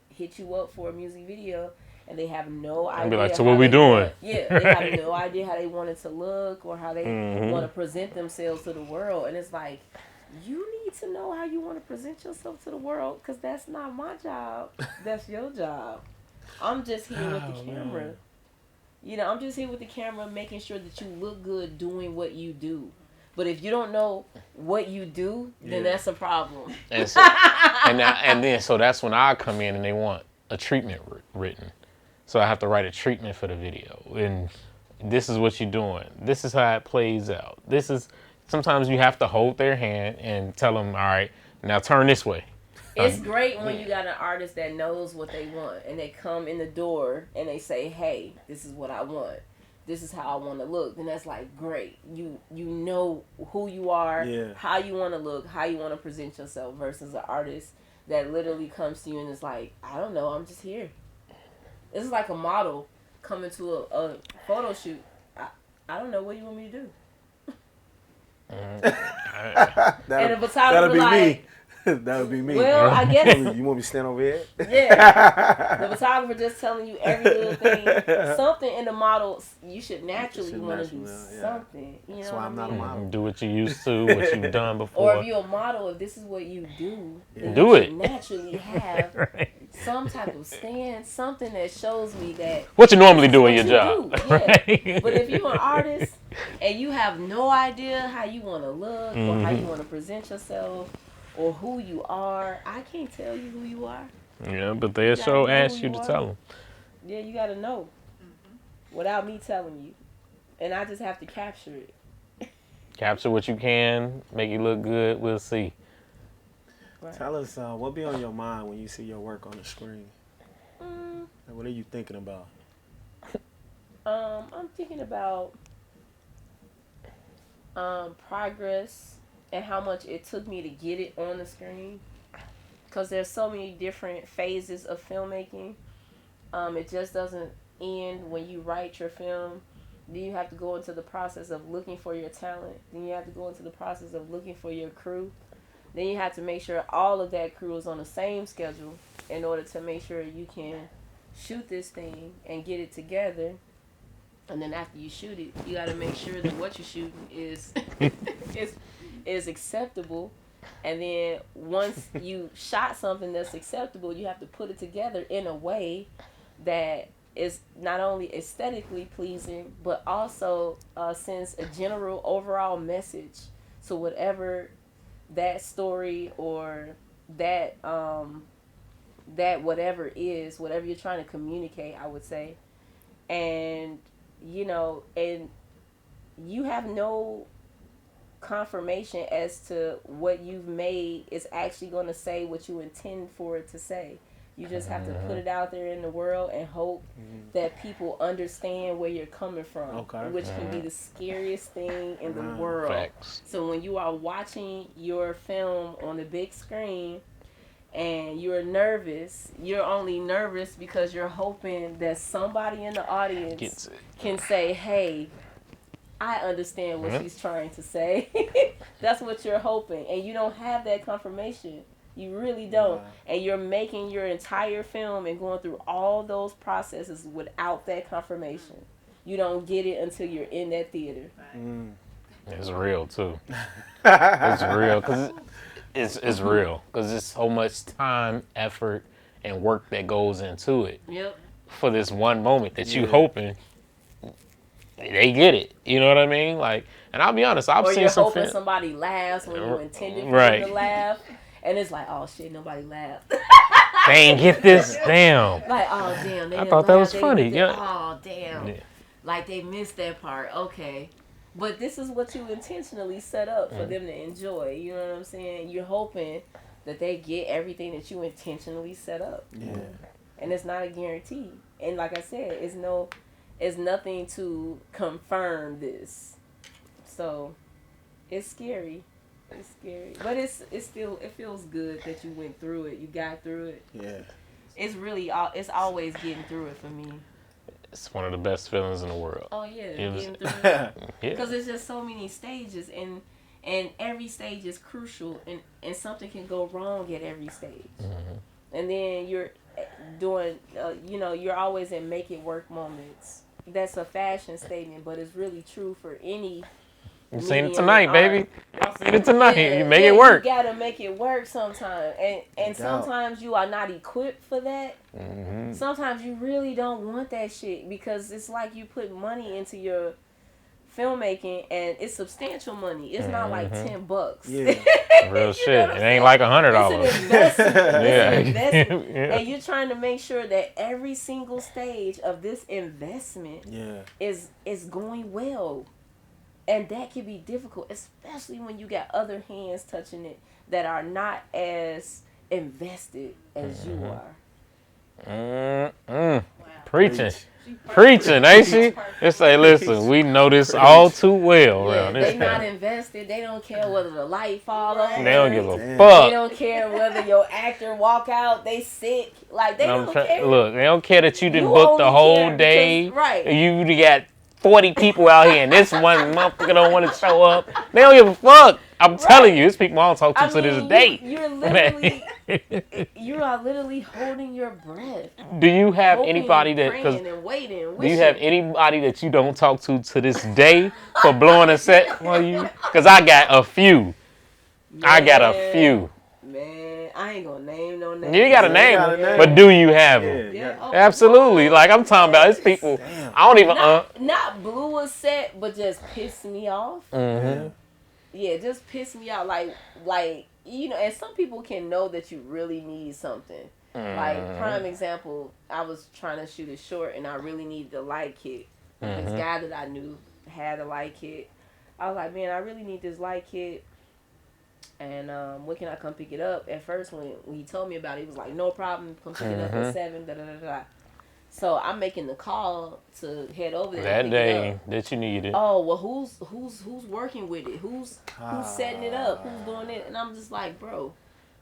hit you up for a music video, and they have no idea. And be like, so what we doing? They have no idea how they want it to look or how they want to present themselves to the world. And it's like, you need to know how you want to present yourself to the world, because that's not my job. That's your job. I'm just here with the camera. Man. You know, I'm just here with the camera, making sure that you look good doing what you do. But if you don't know what you do, then that's a problem. And so, so that's when I come in and they want a treatment written. So I have to write a treatment for the video. And this is what you're doing. This is how it plays out. Sometimes you have to hold their hand and tell them, all right, now turn this way. It's great when you got an artist that knows what they want, and they come in the door and they say, hey, this is what I want. This is how I want to look. Then that's like, great. You know who you are, how you want to look, how you want to present yourself, versus an artist that literally comes to you and is like, I don't know, I'm just here. This is like a model coming to a photo shoot. I don't know, what you want me to do? And the photographer me. That would be me. Well, I guess you want me to stand over here? Yeah. The photographer just telling you every little thing. Something in the model, you should naturally want to do something. You know That's why I'm not a model. Do what you used to, what you've done before. Or if you're a model, if this is what you do, then do you it. should naturally have some type of stand, something that shows me that what you normally do in your job. Right? But if you're an artist and you have no idea how you want to look or how you want to present yourself or who you are, I can't tell you who you are. Yeah, but they'll show ask you to tell them. Yeah, you got to know without me telling you. And I just have to capture it. Capture what you can, make it look good, we'll see. Right. Tell us, what be on your mind when you see your work on the screen? What are you thinking about? I'm thinking about progress and how much it took me to get it on the screen. Because there's so many different phases of filmmaking. It just doesn't end when you write your film. Then you have to go into the process of looking for your talent. Then you have to go into the process of looking for your crew. Then you have to make sure all of that crew is on the same schedule in order to make sure you can shoot this thing and get it together. And then after you shoot it, you got to make sure that what you're shooting is acceptable. And then once you shot something that's acceptable, you have to put it together in a way that is not only aesthetically pleasing, but also sends a general overall message. So whatever that story or that whatever you're trying to communicate, I would say. And, you know, and you have no confirmation as to what you've made is actually going to say what you intend for it to say. You just have to put it out there in the world and hope that people understand where you're coming from, which can be the scariest thing in the world. Facts. So when you are watching your film on the big screen and you're nervous, you're only nervous because you're hoping that somebody in the audience can say, hey, I understand what she's trying to say. That's what you're hoping. And you don't have that confirmation. You really don't. And you're making your entire film and going through all those processes without that confirmation. You don't get it until you're in that theater. It's real, too. It's real. Because it's real. Because it's so much time, effort, and work that goes into it. Yep. For this one moment that you hoping they get it. You know what I mean? Like, and I'll be honest, I've seen some. Or you're hoping somebody laughs when you intended for them to laugh. And it's like, oh shit, nobody laughed. They ain't get this. Damn. Like, oh damn. I thought that was funny. Yeah. Oh damn. Yeah. Like they missed that part. Okay. But this is what you intentionally set up for them to enjoy. You know what I'm saying? You're hoping that they get everything that you intentionally set up. Yeah. And it's not a guarantee. And like I said, it's nothing to confirm this. So it's scary. It's scary. But it feels good that you went through it. You got through it. Yeah. It's always getting through it for me. It's one of the best feelings in the world. Oh yeah, getting through it. Because there's just so many stages and every stage is crucial and something can go wrong at every stage. And then you're doing you're always in make it work moments. That's a fashion statement, but it's really true for any. You seen it tonight, baby. Seen it tonight. You make it work. You gotta make it work sometimes, and sometimes you are not equipped for that. Sometimes you really don't want that shit because it's like you put money into your filmmaking and it's substantial money. It's not like $10. Yeah, real shit. It ain't like $100. It's an investment. It's an investment. And you're trying to make sure that every single stage of this investment is going well. And that can be difficult, especially when you got other hands touching it that are not as invested as you are. Wow. Preaching, ain't she? Just say, listen, we know this all too well around this. They not invested. They don't care whether the light fall on. They don't give a fuck. They don't care whether your actor walk out. They sick. Like they don't care. Look, they don't care that you didn't book the whole day. Right. You got 40 people out here and this one motherfucker don't want to show up. They don't give a fuck. I'm telling you, there's people I don't talk to this day. You are literally holding your breath. Do you have anybody that? Do you have anybody that you don't talk to this day for blowing a set for you? Because I got a few. Man, I ain't gonna name no names. You ain't got a name, but do you have them? Yeah. Absolutely. Like I'm talking about, it's people. Damn. I don't even. Not blew a set, but just pissed me off. Yeah, just pissed me out. Like and some people can know that you really need something. Like prime example, I was trying to shoot a short and I really needed a light kit. This guy that I knew had a light kit. I was like, man, I really need this light kit. And when can I come pick it up? At first, when he told me about it, he was like, no problem, come pick it up at 7, da-da-da-da. So I'm making the call to head over there. That day that you needed. Oh, well, who's working with it? Who's setting it up? Who's doing it? And I'm just like, bro,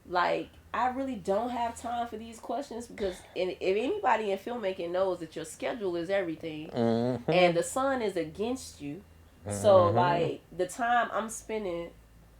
like, I really don't have time for these questions because if anybody in filmmaking knows that your schedule is everything and the sun is against you. So, like, the time I'm spending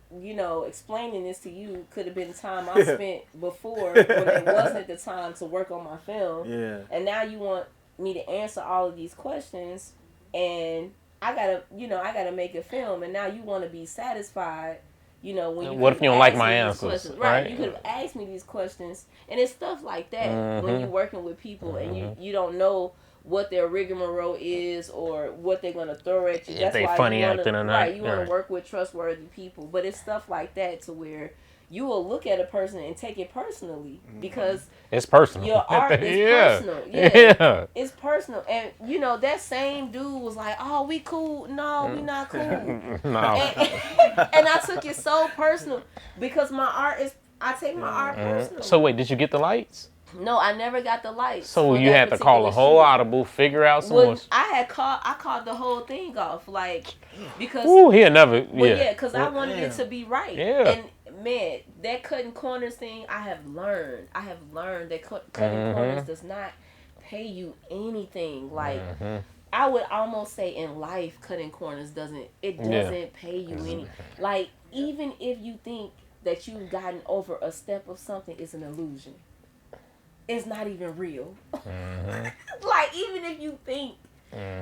explaining this to you could have been the time I spent before when it wasn't the time to work on my film. Yeah. And now you want me to answer all of these questions and I gotta make a film and now you want to be satisfied, when you what if you don't like my answers? Right. You could have asked me these questions and it's stuff like that when you're working with people and you don't know what their rigmarole is or what they're going to throw at you. If they funny acting or not. Right, you want to work with trustworthy people. But it's stuff like that to where you will look at a person and take it personally because it's personal. Your art is personal. Yeah. It's personal. And, that same dude was like, oh, we cool. No, we not cool. No. And I took it so personal because I take my art personal. So wait, did you get the lights? No, I never got the lights. So you had to call a whole audible, figure out some more. I called the whole thing off, because. Ooh, he'll never. Because I wanted it to be right. Yeah. And man, that cutting corners thing, I have learned that cutting corners does not pay you anything. Like, I would almost say in life, cutting corners doesn't pay you any. Like, even if you think that you've gotten over a step of something, it's an illusion. It's not even real. Like, even if you think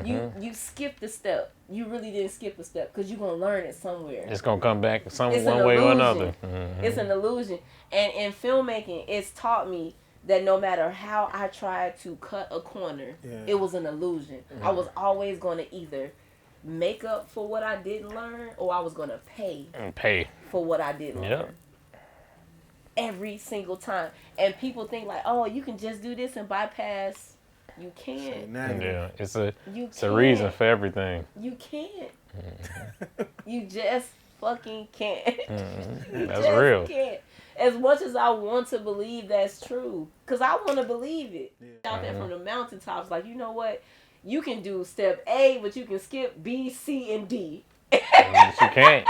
you skipped a step, you really didn't skip a step, because you're going to learn it somewhere. It's going to come back one way or another. It's an illusion. And in filmmaking, it's taught me that no matter how I tried to cut a corner, it was an illusion. I was always going to either make up for what I didn't learn, or I was going to pay for what I didn't learn. Every single time. And people think like, oh, you can just do this and bypass. You can't. Yeah, it's a reason for everything. You can't. You just fucking can't. That's real. Can't. As much as I want to believe that's true, because I want to believe it. Out there from the mountaintops, like, you know what? You can do step A, but you can skip B, C, and D. But you can't.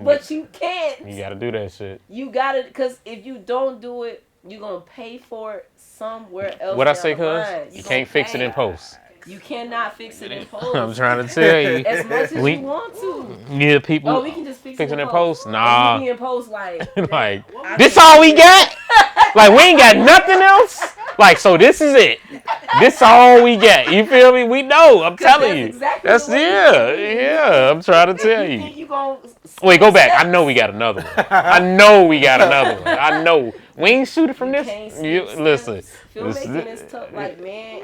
But you can't. You got to do that shit. You got to, because if you don't do it, you're going to pay for it somewhere else. What I say, cuz? You can't fix it in post. You cannot fix it in post. I'm trying to tell you. As much as you want to. Yeah, people. Oh, we can just fix it in post. Nah. We in post like this all we got? Like, we ain't got nothing else? Like, so this is it. This all we got. You feel me? We know. I'm telling you. Exactly yeah. I'm trying to tell you. Wait, go back. I know we got another one. I know. We ain't shooting from this. Listen. Filmmaking is tough. Like, man,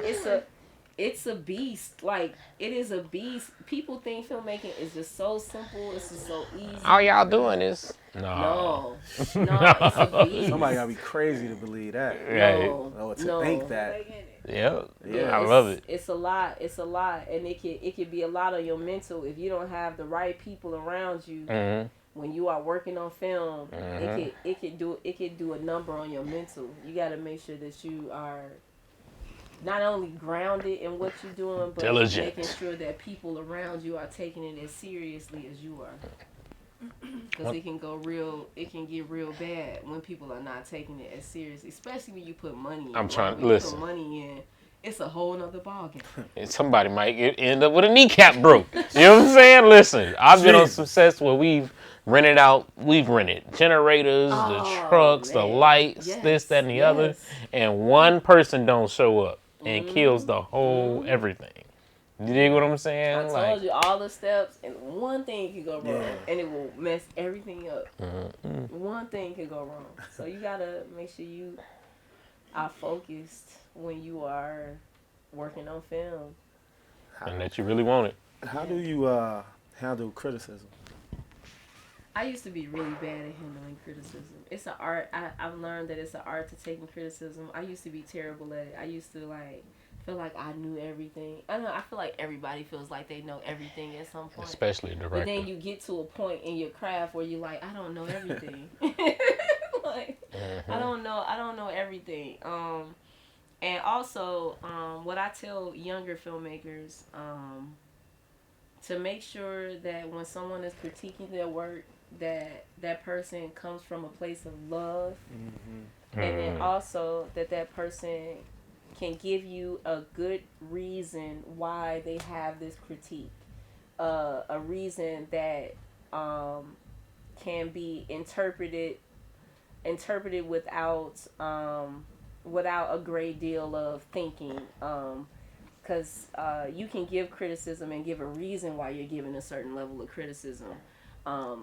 it's a beast. Like, it is a beast. People think filmmaking is just so simple. It's just so easy. All y'all doing this? No, it's a beast. Somebody gotta be crazy to believe that. Think that. Yeah, I love it. It's a lot, and it could be a lot on your mental if you don't have the right people around you. When you are working on film, it could do a number on your mental. You got to make sure that you are not only grounded in what you're doing, but diligent. Making sure that people around you are taking it as seriously as you are. Because it can get real bad when people are not taking it as seriously, especially when you put money in. Put money in, it's a whole nother ballgame. And somebody might end up with a kneecap broke. You know what I'm saying? Listen, I've been on some sets where we've rented generators, the trucks, the lights, this, that, and the other, and one person don't show up and kills the whole everything. You dig what I'm saying? I told you all the steps, and one thing can go wrong, and it will mess everything up. One thing can go wrong. So you gotta make sure you are focused when you are working on film. And that you really want it. How do you handle criticism? I used to be really bad at handling criticism. It's an art. I've learned that it's an art to taking criticism. I used to be terrible at it. I used to feel like I knew everything. I don't know. I feel like everybody feels like they know everything at some point. Especially a director. But then you get to a point in your craft where you're like, I don't know everything. I don't know everything. And also, what I tell younger filmmakers, to make sure that when someone is critiquing their work, that person comes from a place of love, and then also that person can give you a good reason why they have this critique, a reason that can be interpreted without a great deal of thinking, because you can give criticism and give a reason why you're giving a certain level of criticism.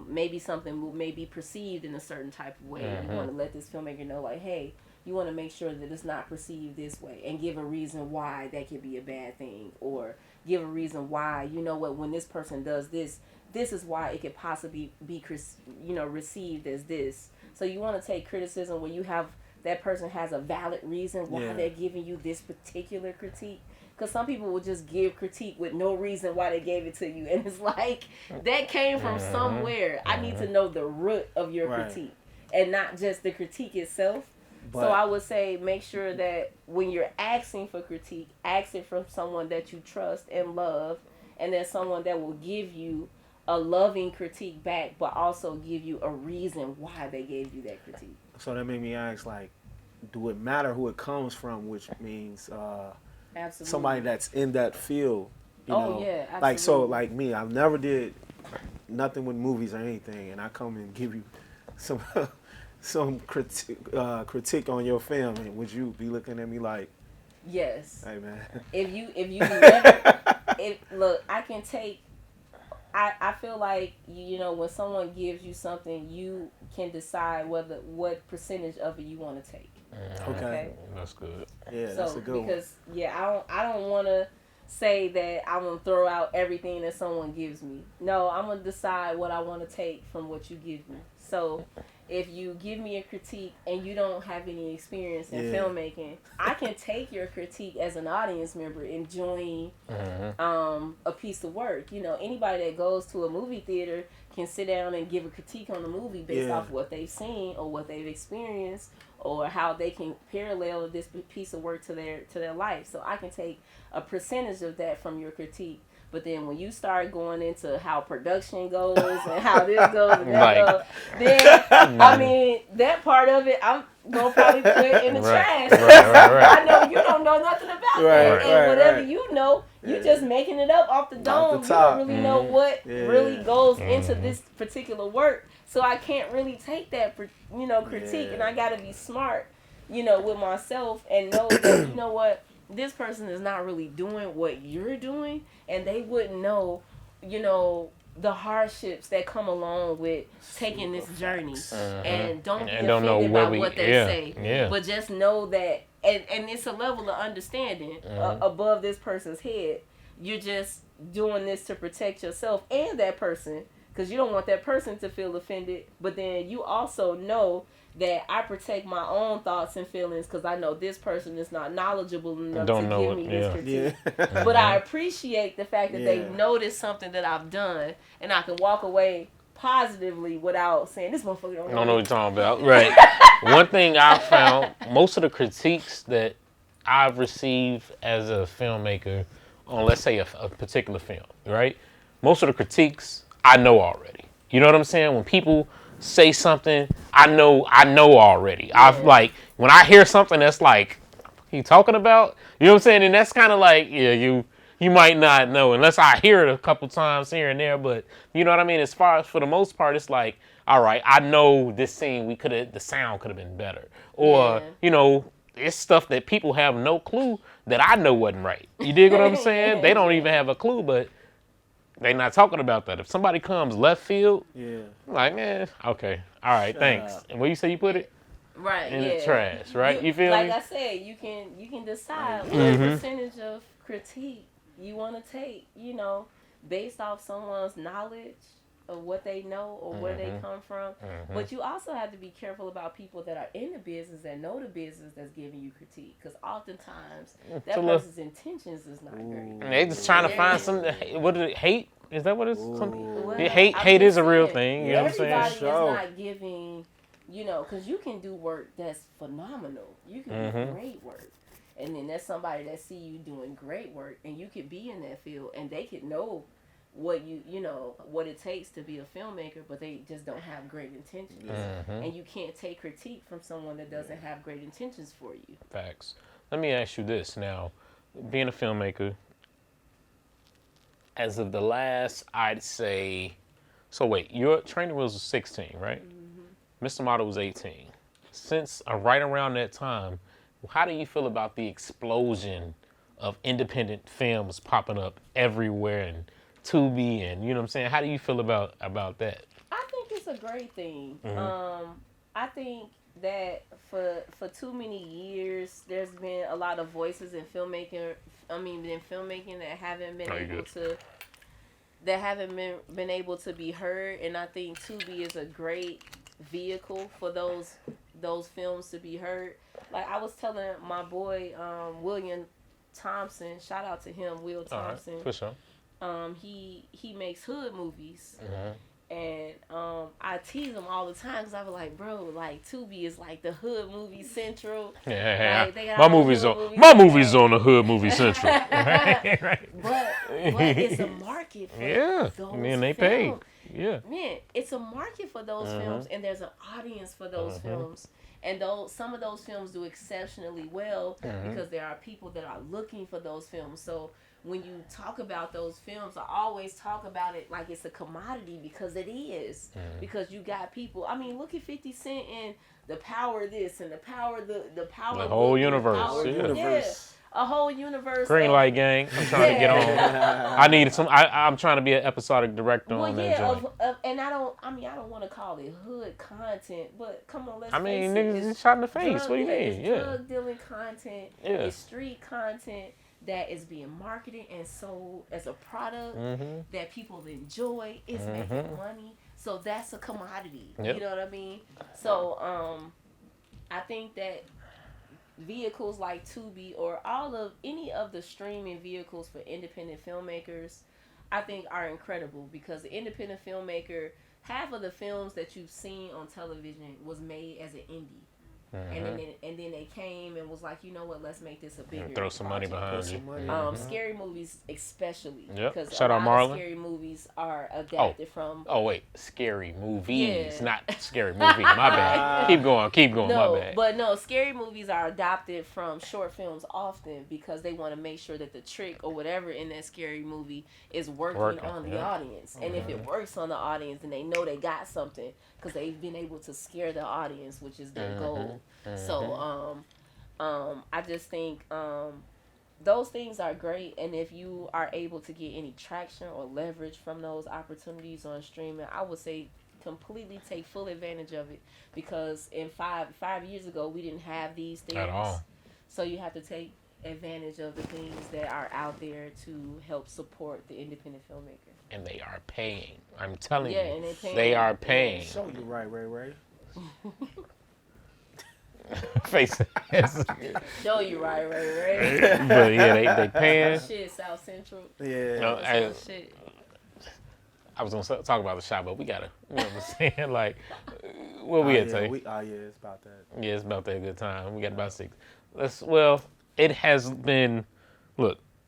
Maybe something may be perceived in a certain type of way. You want to let this filmmaker know, like, hey, you want to make sure that it's not perceived this way, and give a reason why that could be a bad thing, or give a reason why, you know what, when this person does this is why it could possibly be, received as this. So you want to take criticism when you have that person has a valid reason why they're giving you this particular critique. Because some people will just give critique with no reason why they gave it to you. And it's like, that came from somewhere. I need to know the root of your critique and not just the critique itself. But, so I would say make sure that when you're asking for critique, ask it from someone that you trust and love, and then someone that will give you a loving critique back, but also give you a reason why they gave you that critique. So that made me ask, like, do it matter who it comes from? Which means Absolutely. Somebody that's in that field. You know? Yeah, absolutely. Like, so, like me, I've never did nothing with movies or anything, and I come and give you some critique on your film, and would you be looking at me like, yes, hey man, if you never, look, I can take. I feel like, you know, when someone gives you something, you can decide what percentage of it you want to take. Okay, that's good. Yeah, so, that's a good because, one. yeah, I don't want to say that I'm gonna throw out everything that someone gives me. No, I'm gonna decide what I want to take from what you give me. So if you give me a critique and you don't have any experience in filmmaking, I can take your critique as an audience member enjoying a piece of work. You know, anybody that goes to a movie theater can sit down and give a critique on the movie based off what they've seen or what they've experienced or how they can parallel this piece of work to their life. So I can take a percentage of that from your critique. But then when you start going into how production goes and how this goes and that goes, then, I mean, that part of it, I'm going to probably put in the trash. I know you don't know nothing about that. And whatever you know, you're just making it up off the dome. You don't really know what really goes into this particular work. So I can't really take that, you know, critique. And I got to be smart, you know, with myself and know that, you know what, this person is not really doing what you're doing, and they wouldn't know, you know, the hardships that come along with taking this journey. And don't be offended by what they say, but just know that, and it's a level of understanding above this person's head. You're just doing this to protect yourself and that person, because you don't want that person to feel offended, but then you also know that I protect my own thoughts and feelings because I know this person is not knowledgeable enough to give me this critique. But I appreciate the fact that they noticed something that I've done, and I can walk away positively without saying, this motherfucker don't know what you're talking about. Right. One thing I found, most of the critiques that I've received as a filmmaker on, let's say, a particular film, right? Most of the critiques I know already. You know what I'm saying? When people say something, I know already. I've like, when I hear something that's like, he talking about, you know what I'm saying? And that's kind of like, you might not know unless I hear it a couple times here and there, but you know what I mean? As far as, for the most part, it's like, all right, I know this scene, the sound could have been better. Or, you know, it's stuff that people have no clue that I know wasn't right. You dig what I'm saying? They don't even have a clue, but they not talking about that. If somebody comes left field, I'm like, man, okay, all right, thanks. And where you say you put it? Right, in the trash, right? You feel like me? I said, you can decide what percentage of critique you want to take, you know, based off someone's knowledge of what they know or where they come from. But you also have to be careful about people that are in the business, that know the business, that's giving you critique, because oftentimes that person's intentions is not great. They just trying to find some. What is it? Hate? Is that what it's? Hate is a real thing. You know what I'm saying? Everybody is not giving, you know, because you can do work that's phenomenal. You can do great work. And then there's somebody that see you doing great work, and you could be in that field, and they could know what you know, what it takes to be a filmmaker, but they just don't have great intentions. And you can't take critique from someone that doesn't have great intentions for you. Facts. Let me ask you this now. Being a filmmaker, as of the last, I'd say, so wait, your Training Wheels was 16, right? Mr. Model was 18. Since right around that time, how do you feel about the explosion of independent films popping up everywhere and Tubi, and you know what I'm saying? How do you feel about that? I think it's a great thing. I think that for too many years, there's been a lot of voices in filmmaking. That haven't been been able to be heard, and I think Tubi is a great vehicle for those films to be heard. Like I was telling my boy William Thompson, shout out to him, Will Thompson. All right, for sure. He makes hood movies, And I tease them all the time because I was like, bro, like Tubi is like the hood movie central. Yeah, like, they got my movies on the hood movie central. right. But it's a market for those man, they films. pay. Yeah, man, it's a market for those films, and there's an audience for those films. And some of those films do exceptionally well because there are people that are looking for those films. So when you talk about those films, I always talk about it like it's a commodity because it is. Because you got people. I mean, look at 50 Cent and the power of this and the power the power. The whole universe. A whole universe. Green light gang. I'm trying to get on. I need some. I'm trying to be an episodic director on that joint. And I don't want to call it hood content, but come on, let's face it. Niggas is shot in the face. What do you mean? It's drug dealing content. It's street content that is being marketed and sold as a product that people enjoy. It's making money. So that's a commodity. Yep. You know what I mean? So I think that vehicles like Tubi or any of the streaming vehicles for independent filmmakers, I think are incredible because the independent filmmaker, half of the films that you've seen on television was made as an indie. And then they came and was like, you know what, let's make this a bigger throw some money behind you. Scary movies especially. Yep. Because Shout out Marlon. Scary movies are adapted from... Oh, wait. Scary movies, not scary movie. My bad. Keep going. No, my bad. But no, scary movies are adopted from short films often because they want to make sure that the trick or whatever in that scary movie is working on the audience. And if it works on the audience, then they know they got something because they've been able to scare the audience, which is their goal. So, I just think those things are great, and if you are able to get any traction or leverage from those opportunities on streaming, I would say completely take full advantage of it because in 5 years ago we didn't have these things at all. So you have to take advantage of the things that are out there to help support the independent filmmaker. And they are paying. I'm telling you, and they are paying. Show you right, Ray. Face it. Show you right. But yeah, they paying. Shit, South Central. Yeah. No, shit. I was gonna talk about the shot, but we gotta, you know what I'm saying? Like, what we at, Tay? It's about that. Yeah, it's about that good time. We got about 6. It has been,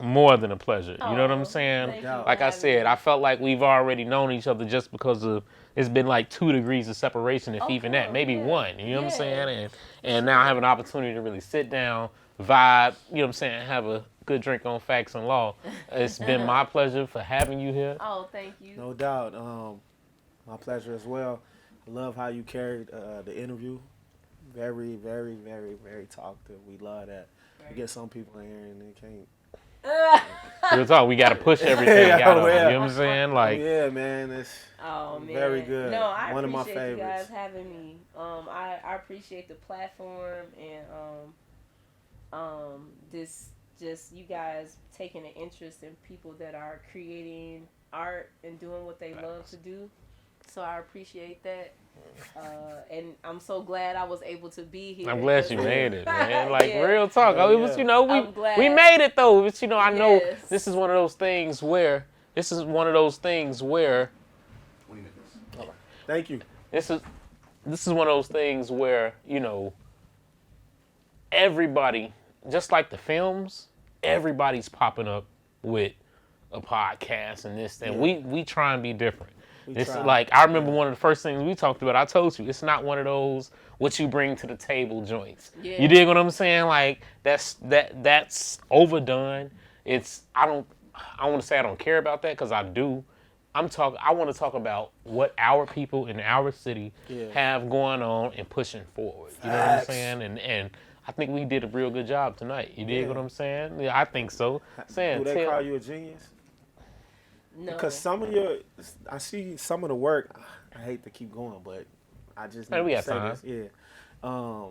more than a pleasure. You know what I'm saying? Like I said, I felt like we've already known each other just because of it's been like 2 degrees of separation, if even that, maybe 1. You know what I'm saying? And now I have an opportunity to really sit down, vibe. You know what I'm saying? Have a good drink on Facts and Law. It's been my pleasure for having you here. Oh, thank you. No doubt. My pleasure as well. I love how you carried the interview. Very, very, very, very talkative. We love that. We get some people in here and they can't. Real talk, we got to push everything out of them. You know what I'm saying? Like, yeah, man, it's very good. No, I One appreciate of my favorites. you guys having me. I appreciate the platform and just you guys taking an interest in people that are creating art and doing what they love to do. So I appreciate that. And I'm so glad I was able to be here. I'm glad you made it, man. Like, real talk. Yeah. It was, we made it, though. But, I know this is one of those things where, 20 minutes. All right. Thank you. This is one of those things where, everybody, just like the films, everybody's popping up with a podcast and this, and we try and be different. It's like, I remember one of the first things we talked about, I told you, it's not one of those what you bring to the table joints. Yeah. You dig what I'm saying? Like, that's overdone. I want to say I don't care about that because I do. I want to talk about what our people in our city have going on and pushing forward. You know what I'm saying? And I think we did a real good job tonight. You dig what I'm saying? Yeah, I think so. Do they call you a genius? No. Because I see some of the work. I hate to keep going, but I just need to say this. Yeah.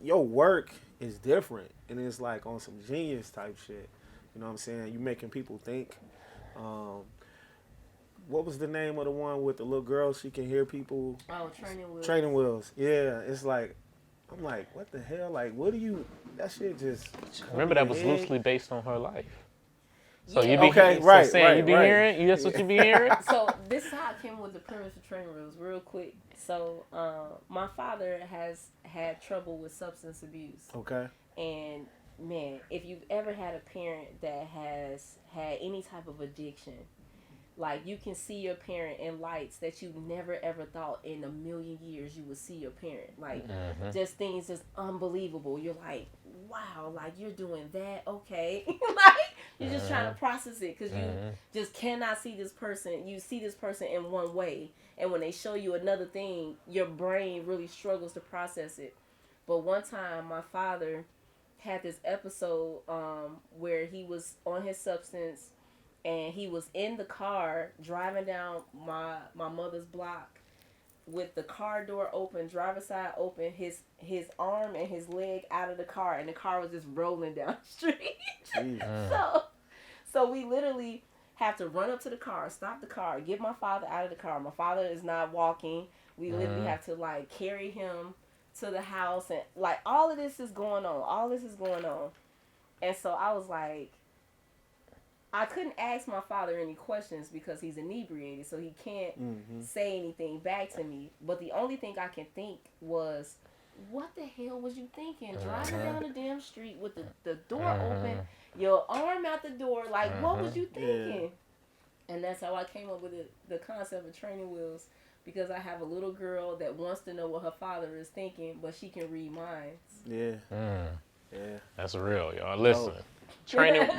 Your work is different, and it's like on some genius type shit. You know what I'm saying? You making people think. What was the name of the one with the little girl? She can hear people. Oh, Training Wheels. Training Wheels. Yeah, it's like, I'm like, what the hell? Like, what do you? That shit just. Remember that was loosely based on her life. So you be you be hearing? That's what you be hearing? So this is how I came with the premise for Training Wheels, real quick. So my father has had trouble with substance abuse. Okay. And man, if you've ever had a parent that has had any type of addiction, like you can see your parent in lights that you never ever thought in a million years you would see your parent. Like just things just unbelievable. You're like, wow, like you're doing that, okay. Like you're just trying to process it because you just cannot see this person. You see this person in one way, and when they show you another thing, your brain really struggles to process it. But one time my father had this episode where he was on his substance and he was in the car driving down my mother's block with the car door open, driver's side open, his arm and his leg out of the car, and the car was just rolling down the street. So we literally have to run up to the car, stop the car, get my father out of the car. My father is not walking. We literally have to like carry him to the house, and like all of this is going on. And so I was like, I couldn't ask my father any questions because he's inebriated, so he can't say anything back to me. But the only thing I can think was, what the hell was you thinking? Driving down the damn street with the door open, your arm out the door, like what was you thinking? And that's how I came up with the concept of Training Wheels, because I have a little girl that wants to know what her father is thinking, but she can read minds. Yeah. That's real, y'all. Listen.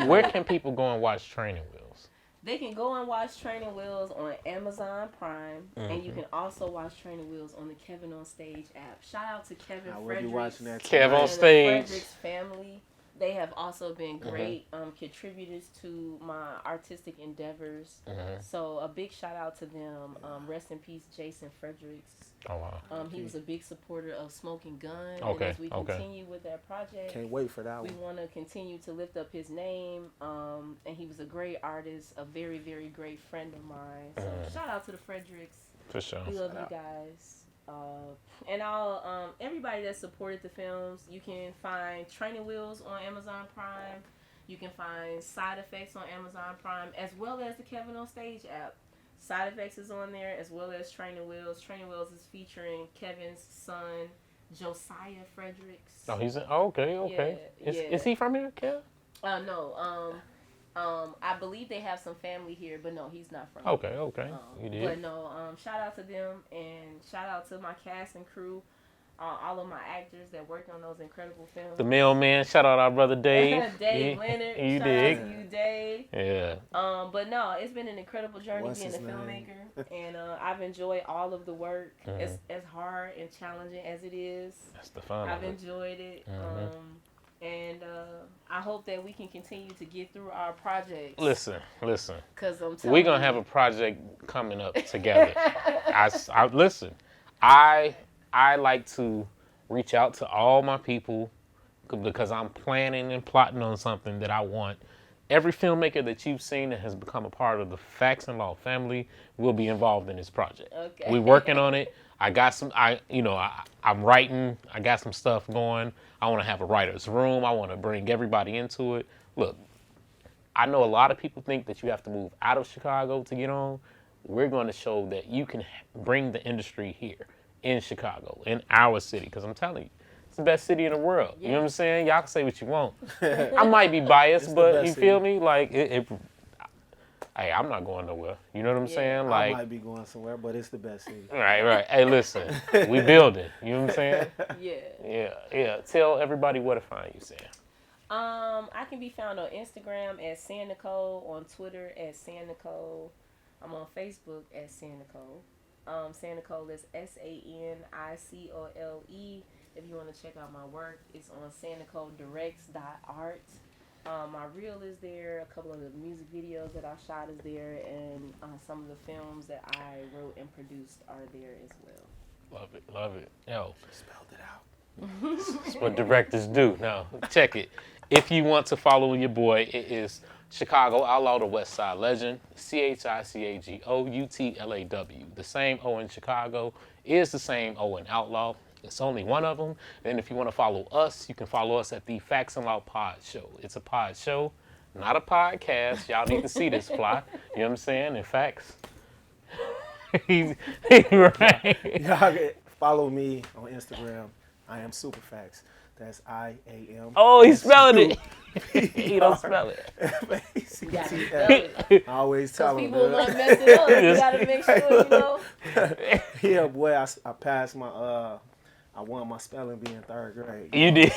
Where can people go and watch Training Wheels? They can go and watch Training Wheels on Amazon Prime, and you can also watch Training Wheels on the Kevin on Stage app. Shout out to Kevin Fredericks, Kev on Stage, the Fredericks family. They have also been great contributors to my artistic endeavors. So a big shout out to them. Rest in peace, Jason Fredericks. Oh wow. He was a big supporter of Smoking Gun. Okay. And as we continue with that project, can't wait for that one. We want to continue to lift up his name. And he was a great artist, a very, very great friend of mine. So shout out to the Fredericks. For sure. We love you guys. And I'll everybody that supported the films, you can find Training Wheels on Amazon Prime. You can find Side Effects on Amazon Prime, as well as the Kevin on Stage app. Side Effects is on there, as well as Training Wheels. Training Wheels is featuring Kevin's son, Josiah Fredericks. Oh, he's okay. Yeah, is he from here, Kev? No. I believe they have some family here, but no, he's not from here. Okay. You did. But no, shout out to them, and shout out to my cast and crew, all of my actors that worked on those incredible films. The mailman, shout out our brother Dave. Dave Leonard. You shout dig. out to you, Dave. Yeah. But no, it's been an incredible journey being a filmmaker, and I've enjoyed all of the work. As hard and challenging as it is. That's the fun. I've enjoyed it. And I hope that we can continue to get through our projects. Listen. Because we're going to have a project coming up together. Listen, I like to reach out to all my people because I'm planning and plotting on something that I want. Every filmmaker that you've seen that has become a part of the Facts and Law family will be involved in this project. Okay. We're working on it. I got some, I'm writing. I got some stuff going. I want to have a writer's room. I want to bring everybody into it. Look, I know a lot of people think that you have to move out of Chicago to get on. We're going to show that you can bring the industry here in Chicago, in our city, because I'm telling you, it's the best city in the world. Yeah. You know what I'm saying? Y'all can say what you want. I might be biased, but you feel me? Like, hey, I'm not going nowhere. You know what I'm saying? Like, I might be going somewhere, but it's the best city. Right. Hey, listen, we building. You know what I'm saying? Yeah. Tell everybody where to find you, Sam. I can be found on Instagram at Sanicole, on Twitter at Sanicole. I'm on Facebook at Sanicole. Sanicole is SANICOLE. If you want to check out my work, it's on sanicoledirects.art. My reel is there. A couple of the music videos that I shot is there, and some of the films that I wrote and produced are there as well. Love it. Yo, spelled it out. That's what directors do. Now, check it. If you want to follow your boy, it is Chicago Outlaw, the West Side Legend, ChicagoUtlaw. The same O in Chicago is the same O in Outlaw. It's only one of them. And if you want to follow us, you can follow us at the Facts and Law Pod Show. It's a pod show. not a podcast. Y'all need to see this fly. You know what I'm saying? In facts. He's right. Y'all follow me on Instagram. I am Superfacts. That's IAM. Oh, he spelled it. He don't spell it. FACTF. I always tell him. People might mess it up. You gotta make sure you know. Yeah, boy, I passed my I won my spelling bee in 3rd grade. You did.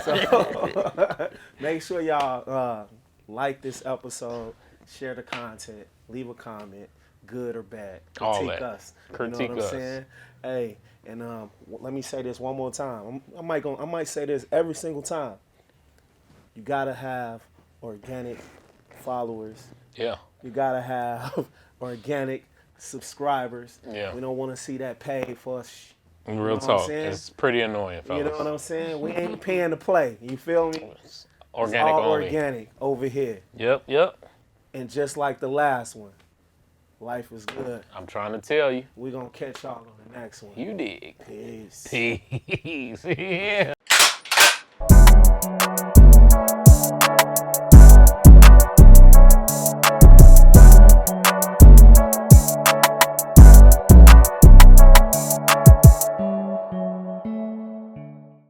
So make sure y'all like this episode, share the content, leave a comment, good or bad. Critique us. Critique you know what I'm saying? Hey, and let me say this one more time. I might say this every single time. You gotta have organic followers. Yeah. You gotta have organic subscribers. Yeah. We don't want to see that paid for us. Real talk. It's pretty annoying, fellas. You know what I'm saying? We ain't paying to play. You feel me? It's organic all only. Organic over here. Yep. And just like the last one, life is good. I'm trying to tell you. We're going to catch y'all on the next one. You dig. Peace. Peace. Yeah.